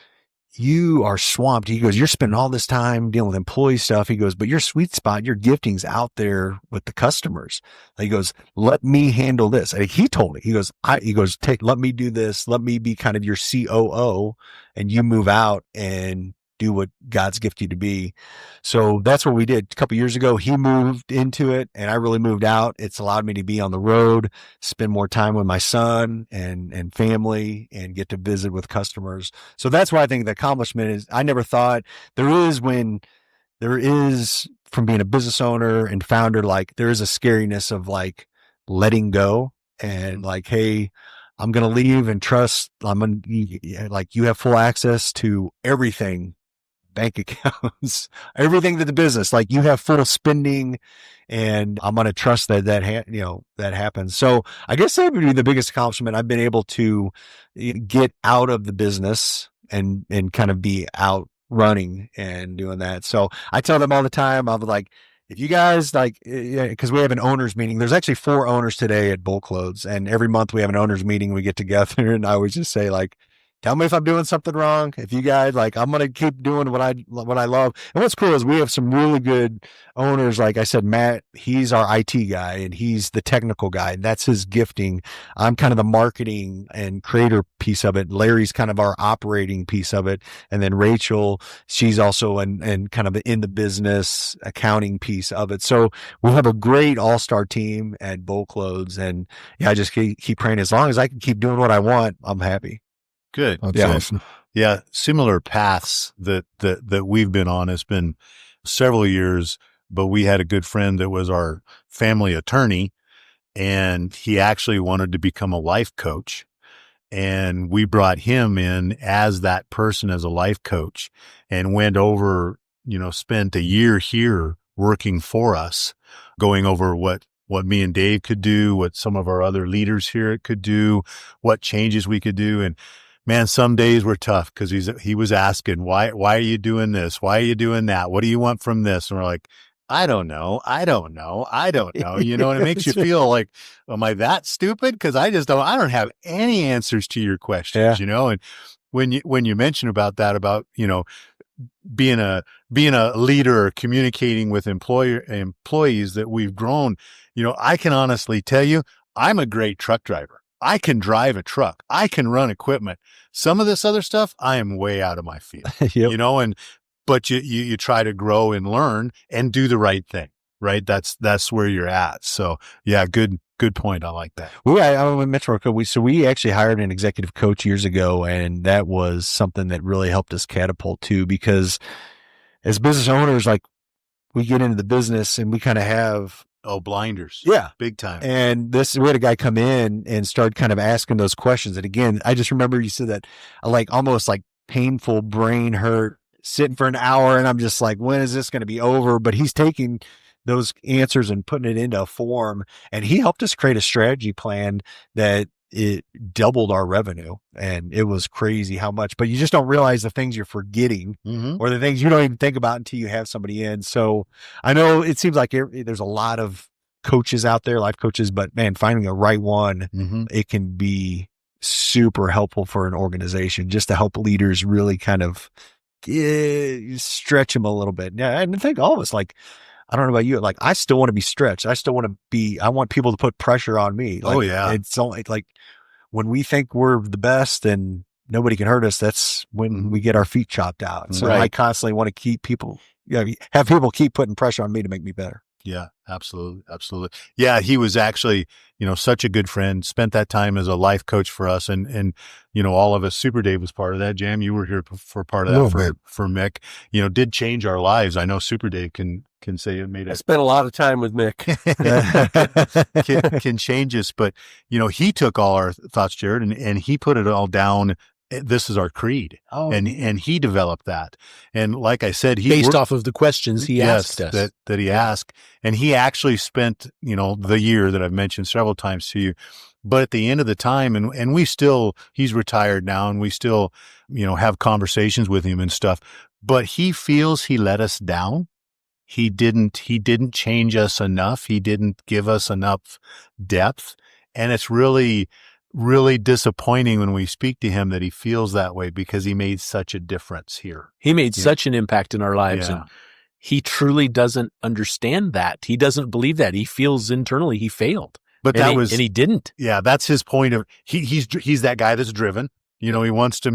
you are swamped. He goes, you're spending all this time dealing with employee stuff. He goes, but your sweet spot, your gifting's out there with the customers. He goes, let me handle this. And he told me, he goes, let me do this. Let me be kind of your COO, and you move out and do what God's gifted you to be. So that's what we did a couple of years ago. He moved into it, and I really moved out. It's allowed me to be on the road, spend more time with my son and family, and get to visit with customers. So that's why I think the accomplishment is, I never thought there is when there is, from being a business owner and founder, like there is a scariness of like letting go and like, hey, I'm going to leave and trust. Like you have full access to everything, bank accounts, everything that the business, like you have full spending, and I'm going to trust that that happens. So I guess that would be the biggest accomplishment. I've been able to get out of the business and kind of be out running and doing that. So I tell them all the time, I'm like, if you guys like, because we have an owners meeting, there's actually 4 owners today at Bulk Loads, and every month we have an owners meeting, we get together, and I always just say like, tell me if I'm doing something wrong. If you guys like, I'm going to keep doing what I love. And what's cool is we have some really good owners. Like I said, Matt, he's our IT guy and he's the technical guy, and that's his gifting. I'm kind of the marketing and creator piece of it. Larry's kind of our operating piece of it. And then Rachel, she's also in kind of in the business accounting piece of it. So we'll have a great all-star team at Bulk Loads. And yeah, I just keep praying. As long as I can keep doing what I want, I'm happy. Good. That's yeah. awesome. Yeah. Similar paths that we've been on. It's been several years, but we had a good friend that was our family attorney, and he actually wanted to become a life coach. And we brought him in as that person, as a life coach, and went over, spent a year here working for us, going over what me and Dave could do, what some of our other leaders here could do, what changes we could do. And man, some days were tough because he was asking, why are you doing this? Why are you doing that? What do you want from this? And we're like, I don't know. You know, and it makes you feel like, am I that stupid? Because I don't have any answers to your questions, And when you mention about that, about, being a leader or communicating with employees that we've grown, I can honestly tell you, I'm a great truck driver. I can drive a truck. I can run equipment. Some of this other stuff, I am way out of my field, but you try to grow and learn and do the right thing, right? That's where you're at. So yeah, good point. I like that. Well, I mentioned we actually hired an executive coach years ago, and that was something that really helped us catapult too, because as business owners, like we get into the business and we kind of have blinders. Yeah. Big time. And we had a guy come in and start kind of asking those questions. And again, I just remember you said that like almost like painful brain hurt, sitting for an hour. And I'm just like, when is this going to be over? But he's taking those answers and putting it into a form. And he helped us create a strategy plan that it doubled our revenue. And it was crazy how much, but you just don't realize the things you're forgetting or the things you don't even think about until you have somebody in. So I know it seems like there's a lot of coaches out there, life coaches, but man, finding the right one, it can be super helpful for an organization just to help leaders really kind of stretch them a little bit. Yeah. And I think all of us, like, I don't know about you, like I still want to be stretched. I want people to put pressure on me. Like, it's only like when we think we're the best and nobody can hurt us, that's when we get our feet chopped out. So I constantly want to keep people, have people keep putting pressure on me to make me better. Yeah, absolutely. Absolutely. Yeah. He was actually, such a good friend, spent that time as a life coach for us. And, all of us, Super Dave was part of that. Jam, you were here for part of that for Mick, did change our lives. I know Super Dave can say it made I spent a lot of time with Mick. can change us, but he took all our thoughts, Jared, and he put it all down. This is our creed. And he developed that. And like I said, he based off of the questions he asked us that he asked. And he actually spent, the year that I've mentioned several times to you, but at the end of the time, and he's retired now, and we still, have conversations with him and stuff, but he feels he let us down. He didn't change us enough. He didn't give us enough depth. And it's really, really disappointing when we speak to him that he feels that way, because he made such a difference here. He made such an impact in our lives. And he truly doesn't understand that. He doesn't believe that. He feels internally he failed. But and he didn't. Yeah, that's his point of he's that guy that's driven. He wants to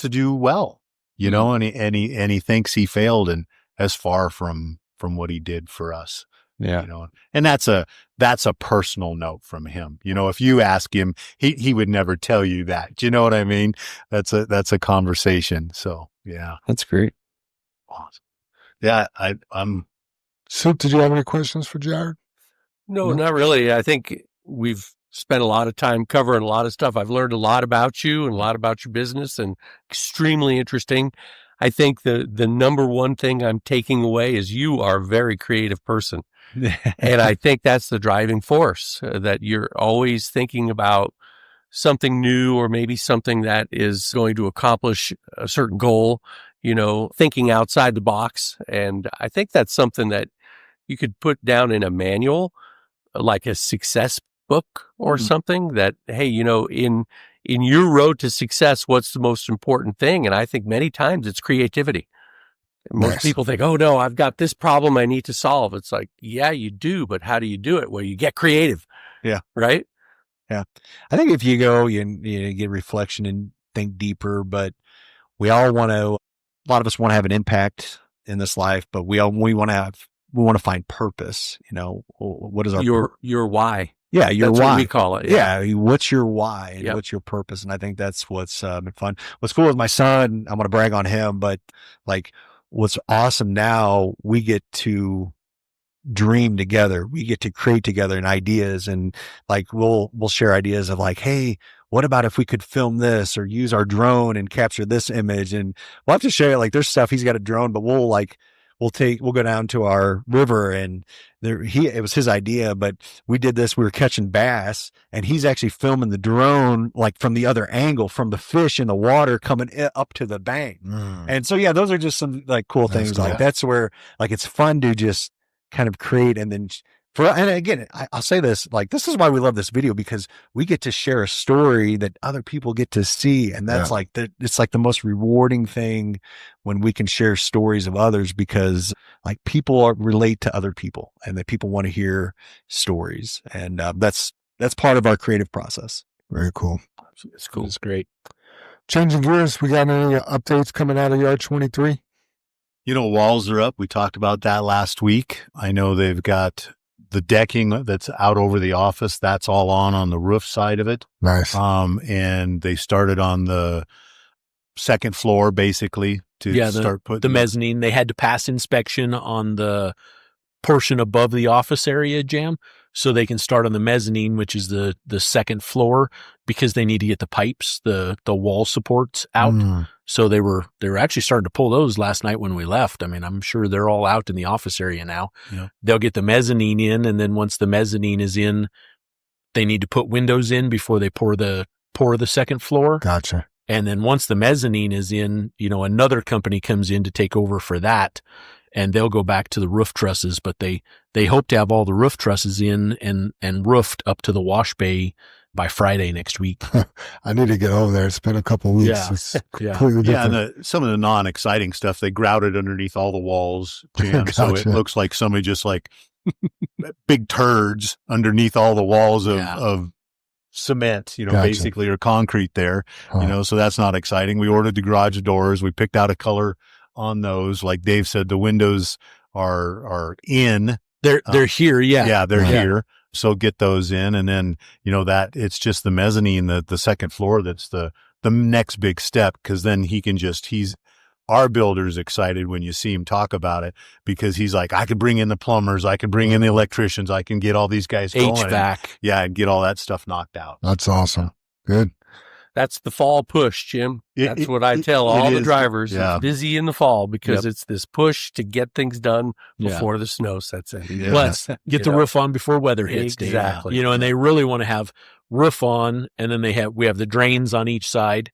do well, and he thinks he failed, and as far from what he did for us. Yeah. And that's a personal note from him. If you ask him, he would never tell you that. Do you know what I mean? That's a conversation. So yeah. That's great. Awesome. Yeah, I'm. Soup, did you have any questions for Jared? No, not really. I think we've spent a lot of time covering a lot of stuff. I've learned a lot about you and a lot about your business, and extremely interesting. I think the number one thing I'm taking away is you are a very creative person. And I think that's the driving force, that you're always thinking about something new, or maybe something that is going to accomplish a certain goal, thinking outside the box. And I think that's something that you could put down in a manual, like a success book or something, that, hey, in your road to success, what's the most important thing? And I think many times it's creativity. Most people think, oh no, I've got this problem I need to solve. It's like, yeah, you do, but how do you do it? Well, you get creative. Yeah. Right. Yeah. I think if you go, you get reflection and think deeper, but we all want to, a lot of us want to have an impact in this life, but we want to find purpose. What is our your why? Yeah, your That's why. what we call it. Yeah. What's your why and what's your purpose? And I think that's what's been fun. What's cool with my son, I'm going to brag on him, but like what's awesome now, we get to dream together. We get to create together and ideas, and like we'll share ideas of like, hey, what about if we could film this or use our drone and capture this image? And we'll have to share, like, there's stuff, he's got a drone, but we'll go down to our river, and it was his idea, but we did this. We were catching bass, and he's actually filming the drone, like from the other angle, from the fish in the water coming up to the bank. And so, yeah, those are just some like cool things. Like that's where like, it's fun to just kind of create. And then and again, I'll say this, like, this is why we love this video, because we get to share a story that other people get to see. And that's it's like the most rewarding thing when we can share stories of others, because like people relate to other people, and that people want to hear stories. And that's part of our creative process. Very cool. It's cool. It's great. Changing gears, we got any updates coming out of Yard 23? Walls are up. We talked about that last week. I know they've got the decking that's out over the office. That's all on the roof side of it. Nice. And they started on the second floor basically to start putting the mezzanine. They had to pass inspection on the portion above the office area, Jam, so they can start on the mezzanine, which is the second floor, because they need to get the pipes, the wall supports out. So they were actually starting to pull those last night when we left. I mean, I'm sure they're all out in the office area now. Yeah. They'll get the mezzanine in, and then once the mezzanine is in, they need to put windows in before they pour the second floor. Gotcha. And then once the mezzanine is in, another company comes in to take over for that, and they'll go back to the roof trusses, but they hope to have all the roof trusses in and roofed up to the wash bay by Friday next week. I need to get over there. It's been a couple of weeks. Yeah. It's completely different. And some of the non-exciting stuff, they grouted underneath all the walls, Jam. Gotcha. So it looks like somebody just like big turds underneath all the walls of cement, Gotcha. basically, or concrete there, so that's not exciting. We ordered the garage doors. We picked out a color on those. Like Dave said, the windows are in. They're here. Yeah. Yeah, they're here. So get those in. And then, that it's just the mezzanine, the second floor, that's the next big step. Cause then our builder's excited when you see him talk about it, because he's like, I could bring in the plumbers, I could bring in the electricians, I can get all these guys going. HVAC. And get all that stuff knocked out. That's awesome. Good. That's the fall push, Jim. That's what I tell all the drivers. Yeah. It's busy in the fall, because it's this push to get things done before the snow sets in. Yeah. Let's get the roof on before weather hits. Exactly. Dave. And they really want to have roof on, and then we have the drains on each side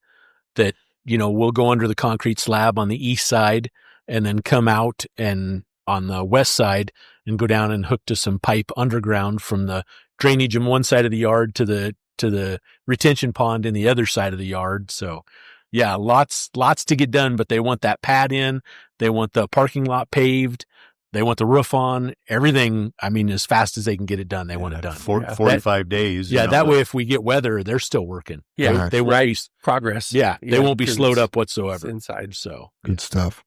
that, we'll go under the concrete slab on the east side, and then come out and on the west side and go down and hook to some pipe underground from the drainage on one side of the yard to the retention pond in the other side of the yard. So yeah, lots to get done, but they want that pad in, they want the parking lot paved, they want the roof on, everything. I mean, as fast as they can get it done, they want it done. 45 days. Yeah. That way, if we get weather, they're still working. Yeah. They won't be progress. Yeah. They won't be slowed up whatsoever. Inside. So good stuff.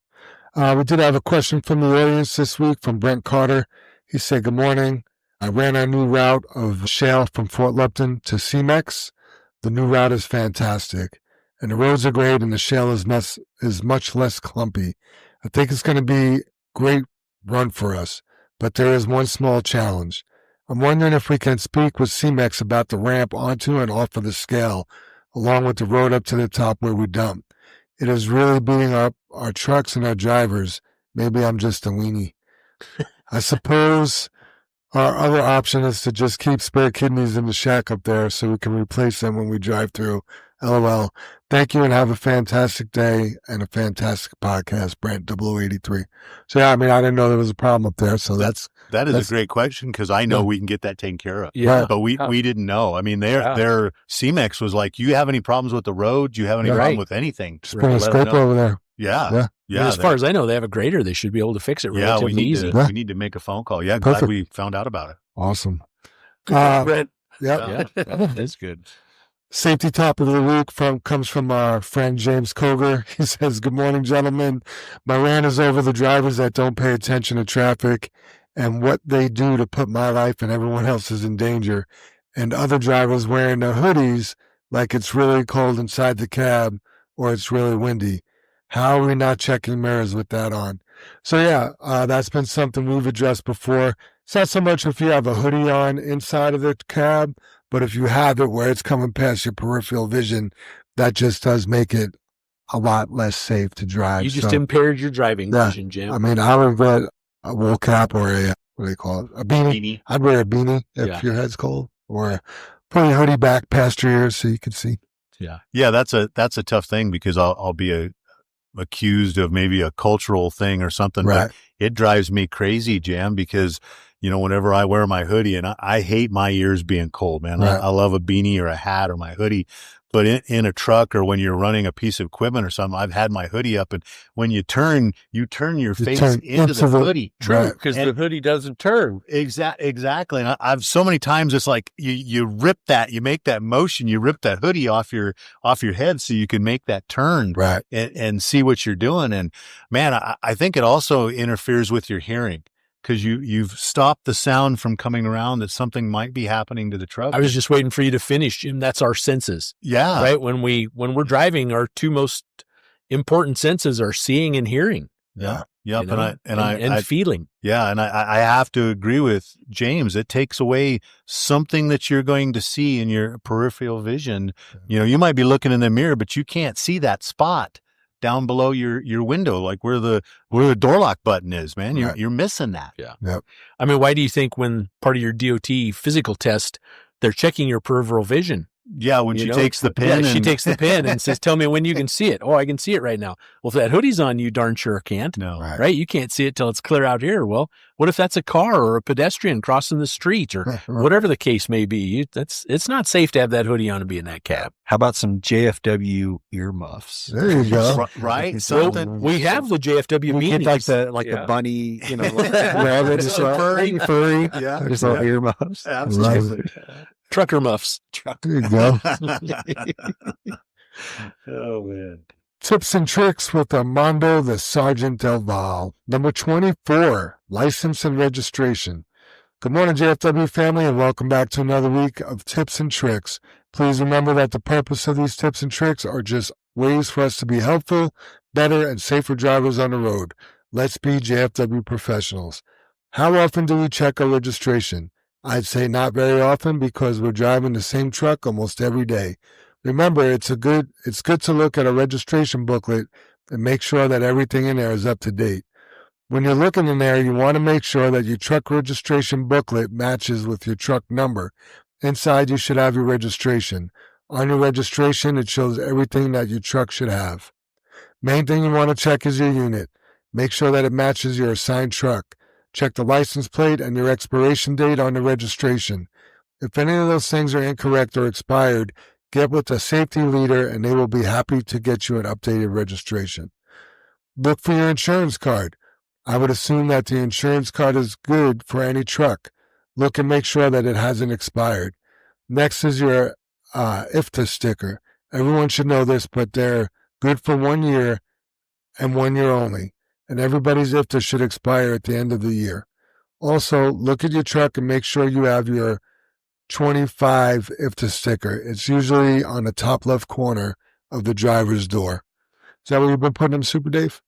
We did have a question from the audience this week from Brent Carter. He said, good morning. I ran our new route of shale from Fort Lupton to CMEX. The new route is fantastic, and the roads are great, and the shale is much less clumpy. I think it's going to be great run for us, but there is one small challenge. I'm wondering if we can speak with CMEX about the ramp onto and off of the scale, along with the road up to the top where we dump. It is really beating up our trucks and our drivers. Maybe I'm just a weenie. I suppose our other option is to just keep spare kidneys in the shack up there so we can replace them when we drive through. LOL. Thank you and have a fantastic day and a fantastic podcast, Brent 0083. So, yeah, I mean, I didn't know there was a problem up there. So that is a great question because I know we can get that taken care of. Yeah. But we didn't know. I mean, their CMEX was like, you have any problems with the road? Do you have any problem with anything? Just put a scraper over there. Yeah. Yeah, as far as I know, they have a grader. They should be able to fix it relatively easy. We need to make a phone call. Yeah, glad we found out about it. Awesome. Brent. Yeah. That's good. Safety top of the week comes from our friend James Koger. He says, "Good morning, gentlemen. My rant is over the drivers that don't pay attention to traffic and what they do to put my life and everyone else's in danger, and other drivers wearing their hoodies like it's really cold inside the cab or it's really windy. How are we not checking mirrors with that on?" So, yeah, that's been something we've addressed before. It's not so much if you have a hoodie on inside of the cab, but if you have it where it's coming past your peripheral vision, that just does make it a lot less safe to drive. You just impaired your driving vision, Jim. I mean, I would wear a wool cap or what do they call it? A beanie. I'd wear a beanie if your head's cold, or put your hoodie back past your ears so you can see. Yeah, that's a tough thing because I'll be accused of maybe a cultural thing or something. Right. But it drives me crazy, Jam, because whenever I wear my hoodie, and I hate my ears being cold, man. Right. I love a beanie or a hat or my hoodie. But in a truck or when you're running a piece of equipment or something, I've had my hoodie up, and when you turn your face into the hoodie. True, because the hoodie doesn't turn. Exactly. And I've so many times it's like you rip that, you make that motion, you rip that hoodie off your head so you can make that turn, right, and see what you're doing. And man, I think it also interferes with your hearing, because you've stopped the sound from coming around that something might be happening to the truck. I was just waiting for you to finish, Jim. That's our senses. Yeah. Right? When we're driving, our two most important senses are seeing and hearing. Yeah. Yep. And feeling. Yeah. And I have to agree with James. It takes away something that you're going to see in your peripheral vision. You might be looking in the mirror, but you can't see that spot down below your window, like where the door lock button is, man. You're missing that. Yeah. Yep. I mean, why do you think when part of your DOT physical test, they're checking your peripheral vision? Yeah, when she takes the pin. She takes the pin and says, "Tell me when you can see it." "Oh, I can see it right now." Well, if that hoodie's on, you darn sure can't. No. Right? You can't see it till it's clear out here. Well, what if that's a car or a pedestrian crossing the street or whatever the case may be? It's not safe to have that hoodie on and be in that cab. How about some JFW earmuffs? There you go. Right? Something. We have the JFW beanies. Like the bunny, rabbit, just furry. Yeah. Just little earmuffs. Absolutely. Trucker muffs. There you go. Oh, man. Tips and tricks with Armando the Sergeant Del Val. Number 24, license and registration. Good morning, JFW family, and welcome back to another week of tips and tricks. Please remember that the purpose of these tips and tricks are just ways for us to be helpful, better, and safer drivers on the road. Let's be JFW professionals. How often do we check our registration? I'd say not very often because we're driving the same truck almost every day. Remember, it's good to look at a registration booklet and make sure that everything in there is up to date. When you're looking in there, you want to make sure that your truck registration booklet matches with your truck number. Inside, you should have your registration. On your registration, it shows everything that your truck should have. Main thing you want to check is your unit. Make sure that it matches your assigned truck. Check the license plate and your expiration date on the registration. If any of those things are incorrect or expired, get with a safety leader and they will be happy to get you an updated registration. Look for your insurance card. I would assume that the insurance card is good for any truck. Look and make sure that it hasn't expired. Next is your IFTA sticker. Everyone should know this, but they're good for 1 year and 1 year only. And everybody's IFTA should expire at the end of the year. Also, look at your truck and make sure you have your 25 IFTA sticker. It's usually on the top left corner of the driver's door. Is that what you've been putting in, Super Dave?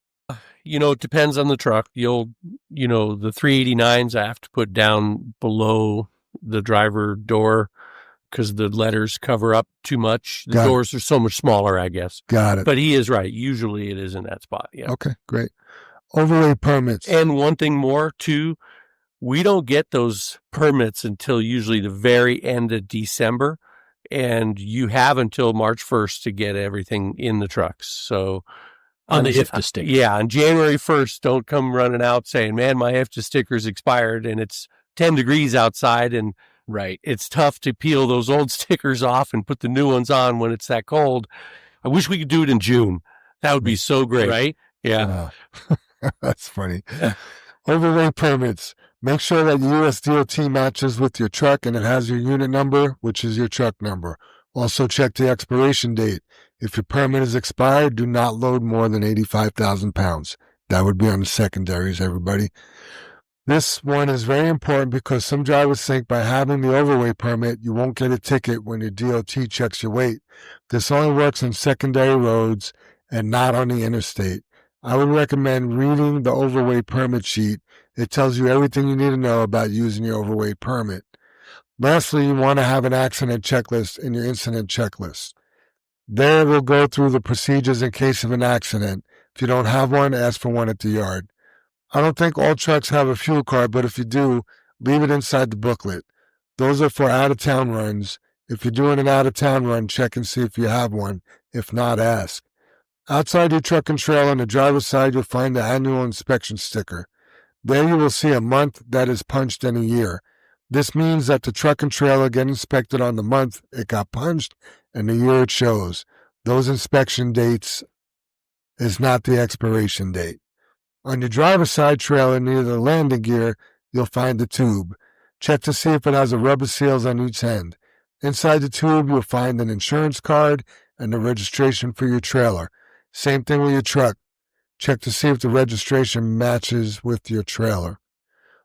it depends on the truck. The 389s I have to put down below the driver door because the letters cover up too much. The doors are so much smaller, I guess. Got it. But he is right. Usually it is in that spot. Yeah. Okay, great. Overweight permits. And one thing more, too, we don't get those permits until usually the very end of December. And you have until March 1st to get everything in the trucks. So on the IFTA sticker. Yeah, on January 1st, don't come running out saying, man, my IFTA sticker's expired and it's 10 degrees outside and right. It's tough to peel those old stickers off and put the new ones on when it's that cold. I wish we could do it in June. That would be so great. Right? Yeah. That's funny. Overweight permits. Make sure that US DOT matches with your truck and it has your unit number, which is your truck number. Also check the expiration date. If your permit is expired, do not load more than 85,000 pounds. That would be on the secondaries, everybody. This one is very important because some drivers think by having the overweight permit, you won't get a ticket when your DOT checks your weight. This only works on secondary roads and not on the interstate. I would recommend reading the overweight permit sheet. It tells you everything you need to know about using your overweight permit. Lastly, you want to have an accident checklist in your incident checklist. There we'll go through the procedures in case of an accident. If you don't have one, ask for one at the yard. I don't think all trucks have a fuel card, but if you do, leave it inside the booklet. Those are for out-of-town runs. If you're doing an out-of-town run, check and see if you have one. If not, ask. Outside your truck and trailer on the driver's side, you'll find the annual inspection sticker. There you will see a month that is punched in a year. This means that the truck and trailer get inspected on the month it got punched and the year it shows. Those inspection dates is not the expiration date. On your driver's side trailer near the landing gear, you'll find the tube. Check to see if it has a rubber seals on each end. Inside the tube, you'll find an insurance card and the registration for your trailer. Same thing with your truck. Check to see if the registration matches with your trailer.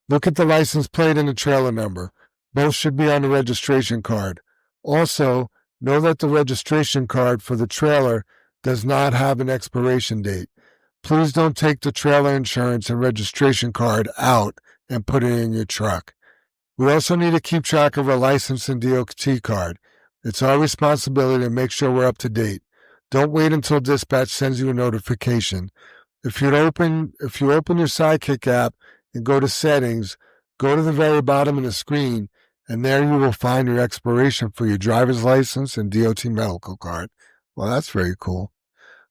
Look at the license plate and the trailer number. Both should be on the registration card. Also, know that the registration card for the trailer does not have an expiration date. Please don't take the trailer insurance and registration card out and put it in your truck. We also need to keep track of our license and DOT card. It's our responsibility to make sure we're up to date. Don't wait until dispatch sends you a notification. If you open your Sidekick app and go to settings, go to the very bottom of the screen, and there you will find your expiration for your driver's license and DOT medical card. Well, that's very cool.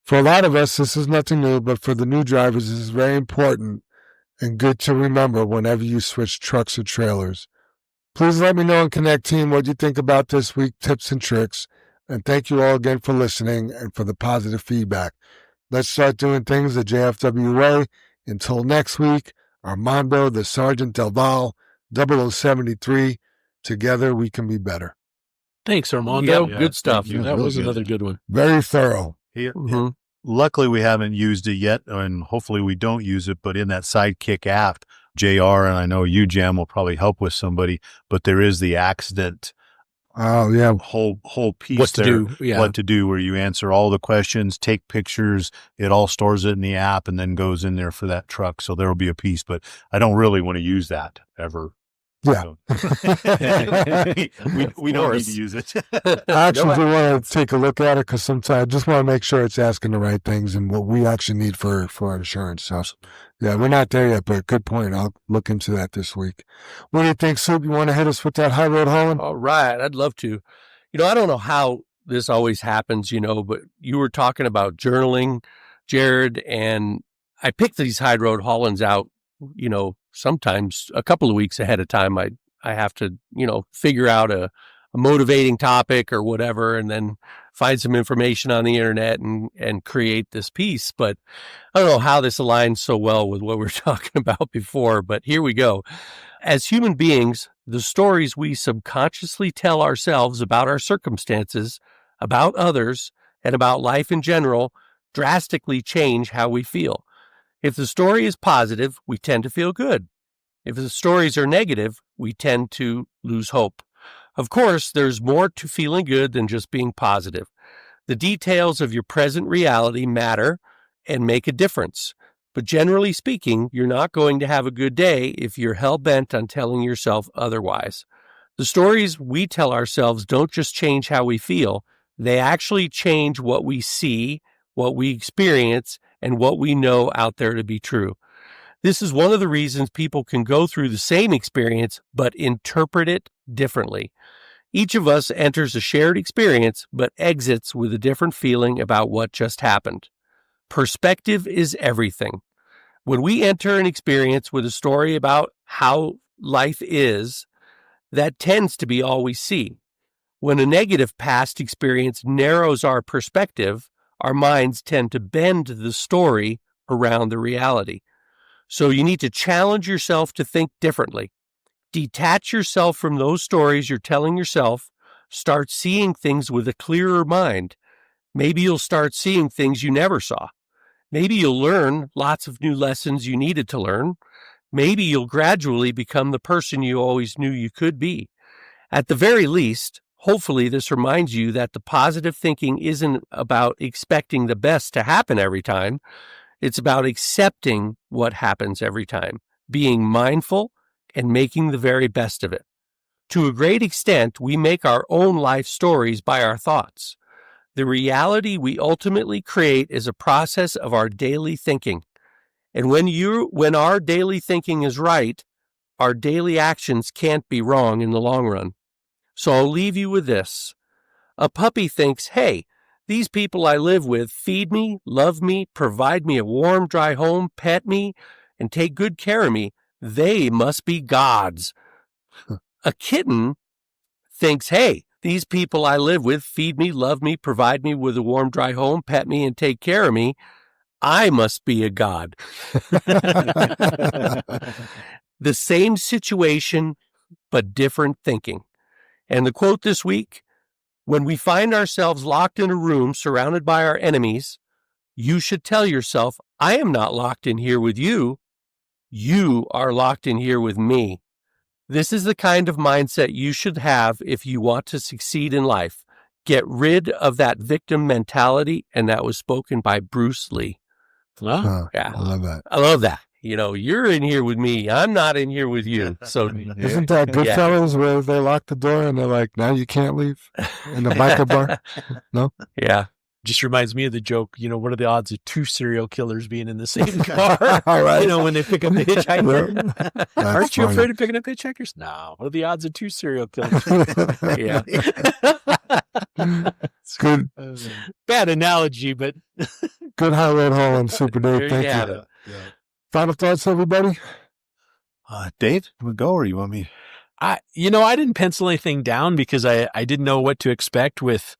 For a lot of us, this is nothing new, but for the new drivers, this is very important and good to remember whenever you switch trucks or trailers. Please let me know on Connect Team what you think about this week's tips and tricks, and thank you all again for listening and for the positive feedback. Let's start doing things the JFW way. Until next week, Armando, the Sergeant Del Val, 0073, together we can be better. Thanks, Armando. Yeah, good stuff. That really was good. another good one. Very thorough. Mm-hmm. Luckily, we haven't used it yet, and hopefully we don't use it, but in that Sidekick app, JR, and I know you, Jam, will probably help with somebody, but there is the accident Oh, yeah. whole piece What to there, do, yeah. what to do, where you answer all the questions, take pictures, it all stores it in the app and then goes in there for that truck. So there will be a piece, but I don't really want to use that ever. Yeah. We don't need to use it. I actually do want to take a look at it because sometimes I just want to make sure it's asking the right things and what we actually need for our insurance. So, yeah, we're not there yet, but good point. I'll look into that this week. What do you think, Soup? You want to hit us with that high road hauling? All right. I'd love to. I don't know how this always happens, but you were talking about journaling, Jared, and I picked these high road haulings out, sometimes a couple of weeks ahead of time. I have to, figure out a motivating topic or whatever, and then find some information on the internet and create this piece. But I don't know how this aligns so well with what we were talking about before, but here we go. As human beings, the stories we subconsciously tell ourselves about our circumstances, about others, and about life in general drastically change how we feel. If the story is positive, we tend to feel good. If the stories are negative, we tend to lose hope. Of course, there's more to feeling good than just being positive. The details of your present reality matter and make a difference. But generally speaking, you're not going to have a good day if you're hell-bent on telling yourself otherwise. The stories we tell ourselves don't just change how we feel, they actually change what we see, what we experience, and what we know out there to be true. This is one of the reasons people can go through the same experience but interpret it differently. Each of us enters a shared experience but exits with a different feeling about what just happened. Perspective is everything. When we enter an experience with a story about how life is, that tends to be all we see. When a negative past experience narrows our perspective, our minds tend to bend the story around the reality. So you need to challenge yourself to think differently. Detach yourself from those stories you're telling yourself. Start seeing things with a clearer mind. Maybe you'll start seeing things you never saw. Maybe you'll learn lots of new lessons you needed to learn. Maybe you'll gradually become the person you always knew you could be. At the very least, hopefully this reminds you that the positive thinking isn't about expecting the best to happen every time. It's about accepting what happens every time, being mindful, and making the very best of it. To a great extent, we make our own life stories by our thoughts. The reality we ultimately create is a process of our daily thinking. And when our daily thinking is right, our daily actions can't be wrong in the long run. So I'll leave you with this. A puppy thinks, hey, these people I live with feed me, love me, provide me a warm, dry home, pet me, and take good care of me. They must be gods. A kitten thinks, hey, these people I live with feed me, love me, provide me with a warm, dry home, pet me, and take care of me. I must be a god. The same situation, but different thinking. And the quote this week, when we find ourselves locked in a room surrounded by our enemies, you should tell yourself, I am not locked in here with you. You are locked in here with me. This is the kind of mindset you should have if you want to succeed in life. Get rid of that victim mentality, and that was spoken by Bruce Lee. Well, Yeah, I love that. I love that. You know, you're in here with me. I'm not in here with you. So Isn't that Goodfellas where they lock the door and they're like, now you can't leave in the biker bar? No? Yeah. just reminds me of the joke, what are the odds of two serial killers being in the same car? All right. When they pick up the hitchhiker. Aren't you funny. afraid of picking up hitchhikers? No. What are the odds of two serial killers? Yeah. It's good. Bad analogy, but Good highlight haul on Super Dave. There Thank you you. have it. Final thoughts, everybody? Dave, we'll go, or you want me? I didn't pencil anything down because I didn't know what to expect with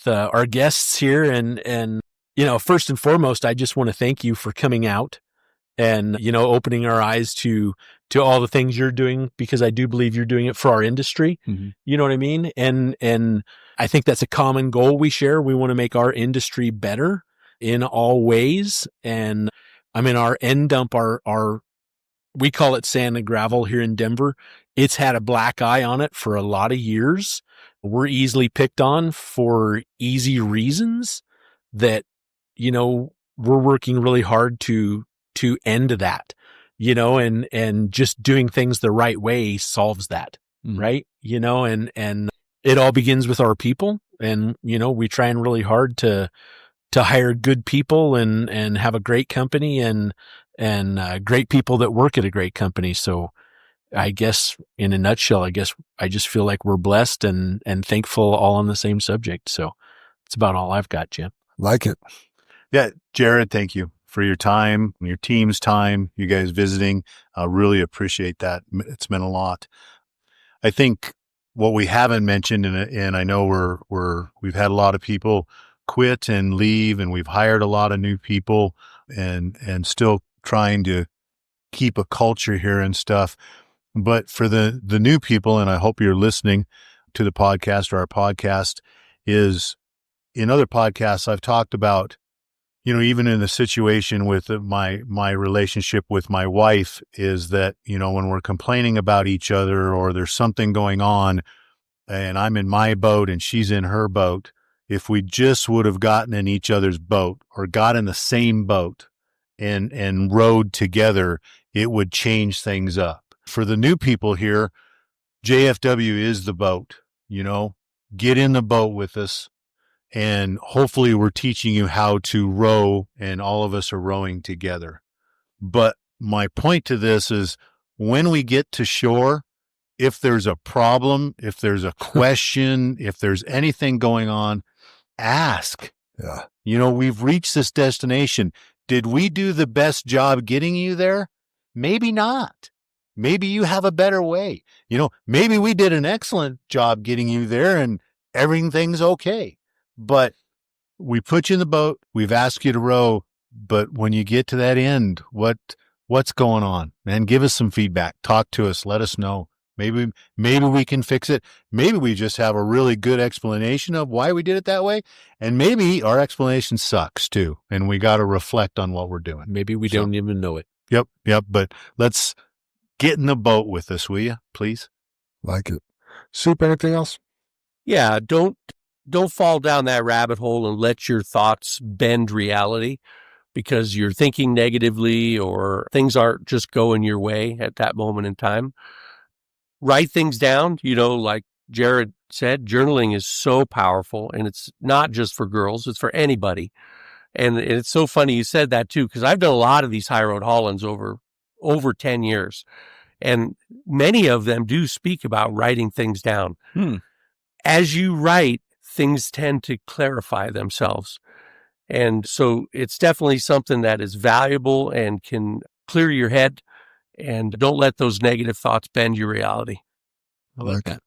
our guests here. And first and foremost, I just want to thank you for coming out and, opening our eyes to all the things you're doing, because I do believe you're doing it for our industry. Mm-hmm. You know what I mean? And I think that's a common goal we share. We want to make our industry better in all ways. And I mean, our end dump, we call it sand and gravel here in Denver. It's had a black eye on it for a lot of years. We're easily picked on for easy reasons that, we're working really hard to end that, and just doing things the right way solves that. Mm. Right. And it all begins with our people. And, we try and really hard to hire good people and have a great company and great people that work at a great company. So I guess in a nutshell, I just feel like we're blessed and thankful all on the same subject. So it's about all I've got, Jim. Like it. Yeah, Jared, thank you for your time, your team's time, you guys visiting. I really appreciate that. It's meant a lot. I think what we haven't mentioned, and I know we've had a lot of people quit and leave, and we've hired a lot of new people and still trying to keep a culture here and stuff. But for the new people, and I hope you're listening to the podcast or our podcast, is in other podcasts I've talked about, even in the situation with my relationship with my wife, is that, when we're complaining about each other or there's something going on and I'm in my boat and she's in her boat, if we just would have gotten in each other's boat or got in the same boat and rowed together, it would change things up. For the new people here, JFW is the boat, get in the boat with us. And hopefully we're teaching you how to row, and all of us are rowing together. But my point to this is, when we get to shore, if there's a problem, if there's a question, if there's anything going on, ask. Yeah. We've reached this destination. Did we do the best job getting you there? Maybe not. Maybe you have a better way. Maybe we did an excellent job getting you there and everything's okay. But we put you in the boat. We've asked you to row. But when you get to that end, what's going on? Man, give us some feedback. Talk to us. Let us know. Maybe we can fix it. Maybe we just have a really good explanation of why we did it that way. And maybe our explanation sucks too. And we got to reflect on what we're doing. Maybe we don't even know it. Yep. But let's get in the boat with us, will you, please? Like it. Soup, anything else? Yeah, don't fall down that rabbit hole and let your thoughts bend reality because you're thinking negatively or things aren't just going your way at that moment in time. Write things down, like Jared said, journaling is so powerful, and it's not just for girls, it's for anybody. And it's so funny you said that too, because I've done a lot of these high road haul-ins over 10 years, and many of them do speak about writing things down. As you write, things tend to clarify themselves. And so it's definitely something that is valuable and can clear your head. And don't let those negative thoughts bend your reality. I like that.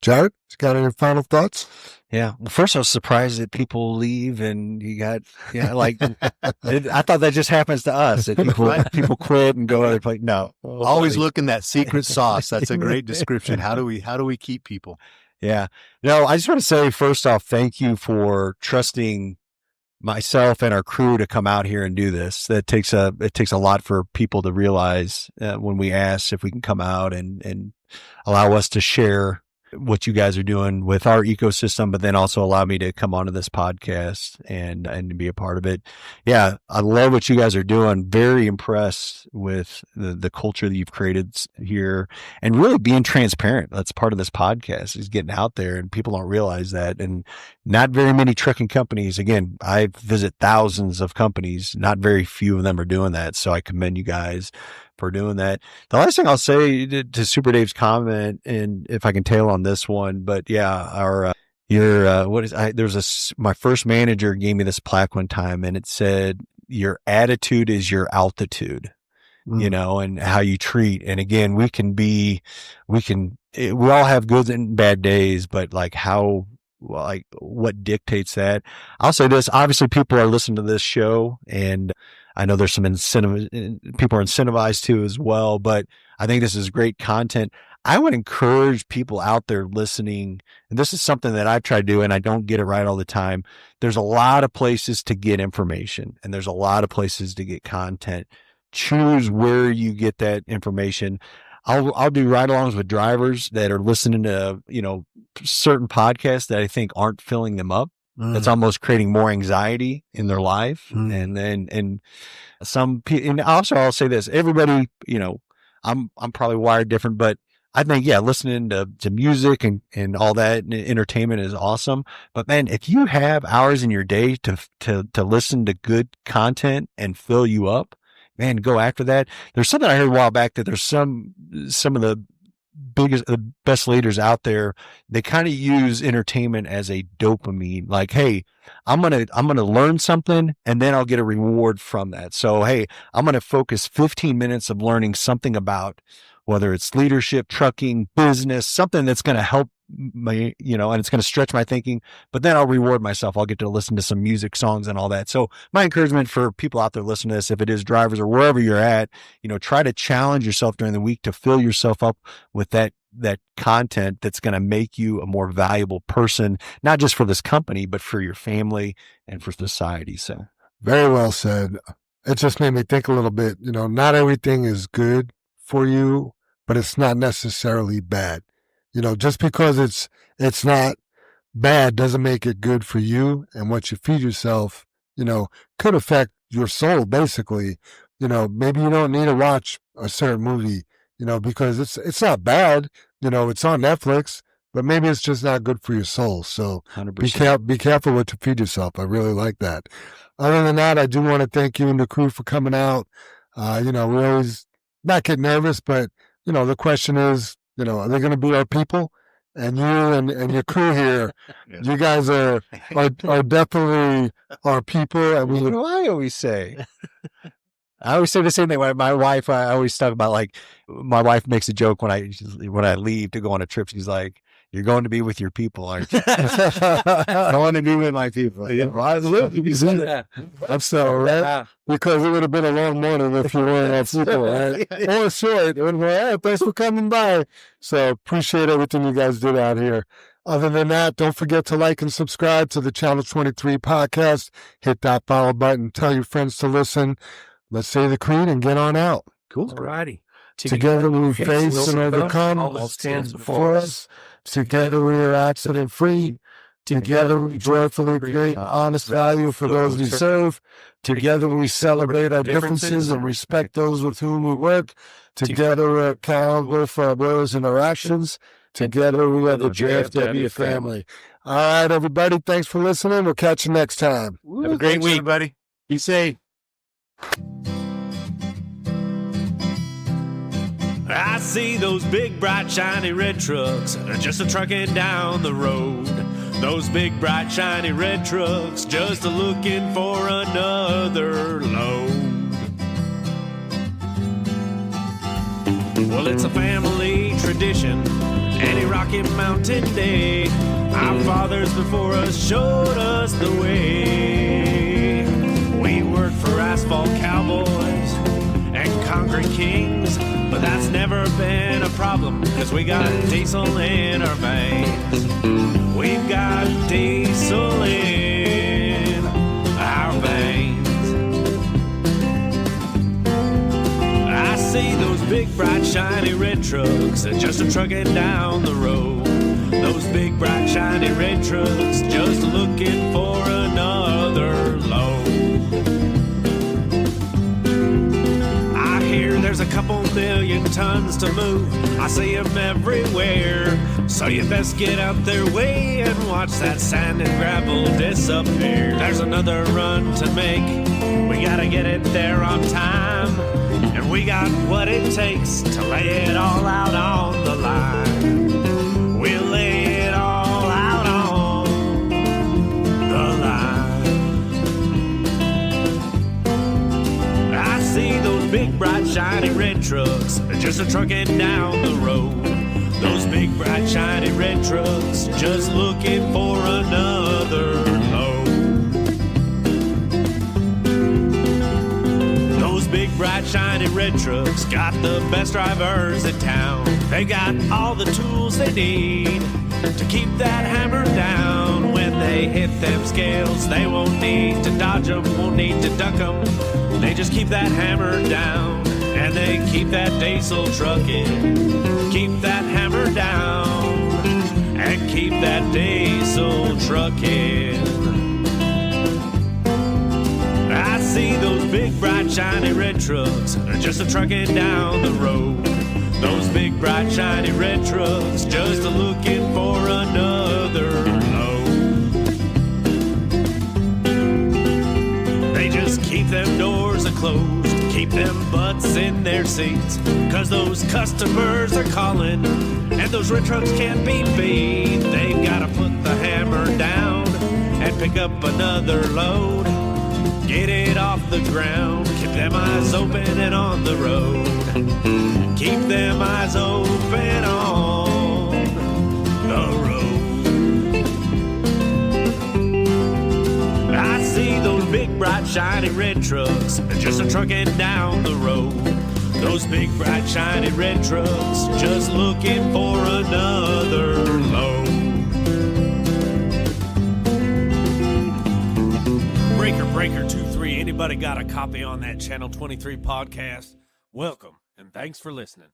Jared, got any final thoughts? Yeah. Well, first I was surprised that people leave and you got, I thought that just happens to us, that people quit and go other places. No. Always looking that secret sauce. That's a great description. How do we keep people? Yeah. No, I just want to say, first off, thank you for trusting myself and our crew to come out here and do this. It takes a lot for people to realize when we ask if we can come out and allow us to share what you guys are doing with our ecosystem, but then also allow me to come onto this podcast and be a part of it. Yeah, I love what you guys are doing. Very impressed with the culture that you've created here and really being transparent. That's part of this podcast, is getting out there, and people don't realize that. And not very many trucking companies, again, I visit thousands of companies, not very few of them are doing that. So I commend you guys for doing that. The last thing I'll say to Super Dave's comment, and if I can tail on this one, but yeah, my first manager gave me this plaque one time, and it said, your attitude is your altitude, and how you treat. And again, we all have good and bad days, but what dictates that? I'll say this, obviously people are listening to this show, and I know there's some people are incentivized to as well, but I think this is great content. I would encourage people out there listening, and this is something that I've tried to do and I don't get it right all the time. There's a lot of places to get information, and there's a lot of places to get content. Choose where you get that information. I'll do ride-alongs with drivers that are listening to, certain podcasts that I think aren't filling them up. That's almost creating more anxiety in their life. And some people, and also I'll say this, everybody, I'm probably wired different, but I think, listening to music and all that and entertainment is awesome. But man, if you have hours in your day to listen to good content and fill you up, man, go after that. There's something I heard a while back that there's some of the best leaders out there. They kind of use entertainment as a dopamine. Like, hey, I'm going to learn something and then I'll get a reward from that. So, hey, I'm going to focus 15 minutes of learning something about whether it's leadership, trucking, business, something that's going to help me, and it's going to stretch my thinking, but then I'll reward myself. I'll get to listen to some music, songs, and all that. So my encouragement for people out there listening to this, if it is drivers or wherever you're at, try to challenge yourself during the week to fill yourself up with that content that's going to make you a more valuable person, not just for this company, but for your family and for society. So very well said. It just made me think a little bit, not everything is good for you, but it's not necessarily bad. Just because it's not bad doesn't make it good for you. And what you feed yourself, could affect your soul, basically. Maybe you don't need to watch a certain movie, because it's not bad, it's on Netflix, but maybe it's just not good for your soul. So 100%. be careful what you feed yourself. I really like that. Other than that, I do want to thank you and the crew for coming out. We always not get nervous, but, the question is, are they going to be our people? And you and your crew here, you guys are definitely our people. And What do I always say? I always say the same thing. My wife, I always talk about, like, my wife makes a joke when I leave to go on a trip. She's like, "You're going to be with your people, aren't you?" I want to be with my people. Yeah, I live to be said that. I'm so right, because it would have been a long morning if you weren't our people, right? Or short. It would have been, hey, thanks for coming by. So appreciate everything you guys did out here. Other than that, don't forget to like and subscribe to the Channel 23 podcast. Hit that follow button. Tell your friends to listen. Let's say the creed and get on out. All righty. Together we face and overcome all stands before us. Together we are accident free. Together we joyfully create honest value for those we serve. Together we celebrate our differences and respect those with whom we work. Together we're accountable for our words and our actions. Together we are the JFW family. All right, everybody. Thanks for listening. We'll catch you next time. Have a great week, everybody. Be safe. I see those big, bright, shiny red trucks just a-trucking down the road. Those big, bright, shiny red trucks just a-looking for another load. Well, it's a family tradition, any Rocky Mountain day. Our fathers before us showed us the way. We worked for asphalt cowboys and concrete kings, but that's never been a problem, cause we got diesel in our veins. We've got diesel in our veins. I see those big, bright, shiny red trucks just a-trucking down the road. Those big, bright, shiny red trucks just looking for another load. There's a couple million tons to move, I see them everywhere. So you best get out their way and watch that sand and gravel disappear. There's another run to make, we gotta get it there on time. And we got what it takes to lay it all out on the line. We'll lay it all out on the line. I see those big, bright, shiny red trucks just a-trucking down the road. Those big, bright, shiny red trucks just looking for another load. Those big, bright, shiny red trucks got the best drivers in town. They got all the tools they need to keep that hammer down. When they hit them scales, they won't need to dodge them, won't need to duck them. They just keep that hammer down, and they keep that diesel trucking. Keep that hammer down, and keep that diesel trucking. I see those big, bright, shiny red trucks just a-trucking down the road. Those big, bright, shiny red trucks just a-looking for another load. They just keep them doors closed, keep them butts in their seats, cause those customers are calling, and those red trucks can't be beat. They gotta put the hammer down and pick up another load. Get it off the ground, keep them eyes open and on the road. Keep them eyes open on the road. I see those big, bright, shiny red trucks just a-trucking down the road. Those big, bright, shiny red trucks just looking for another load. Breaker 23, anybody got a copy on that Channel 23 podcast? Welcome, and thanks for listening.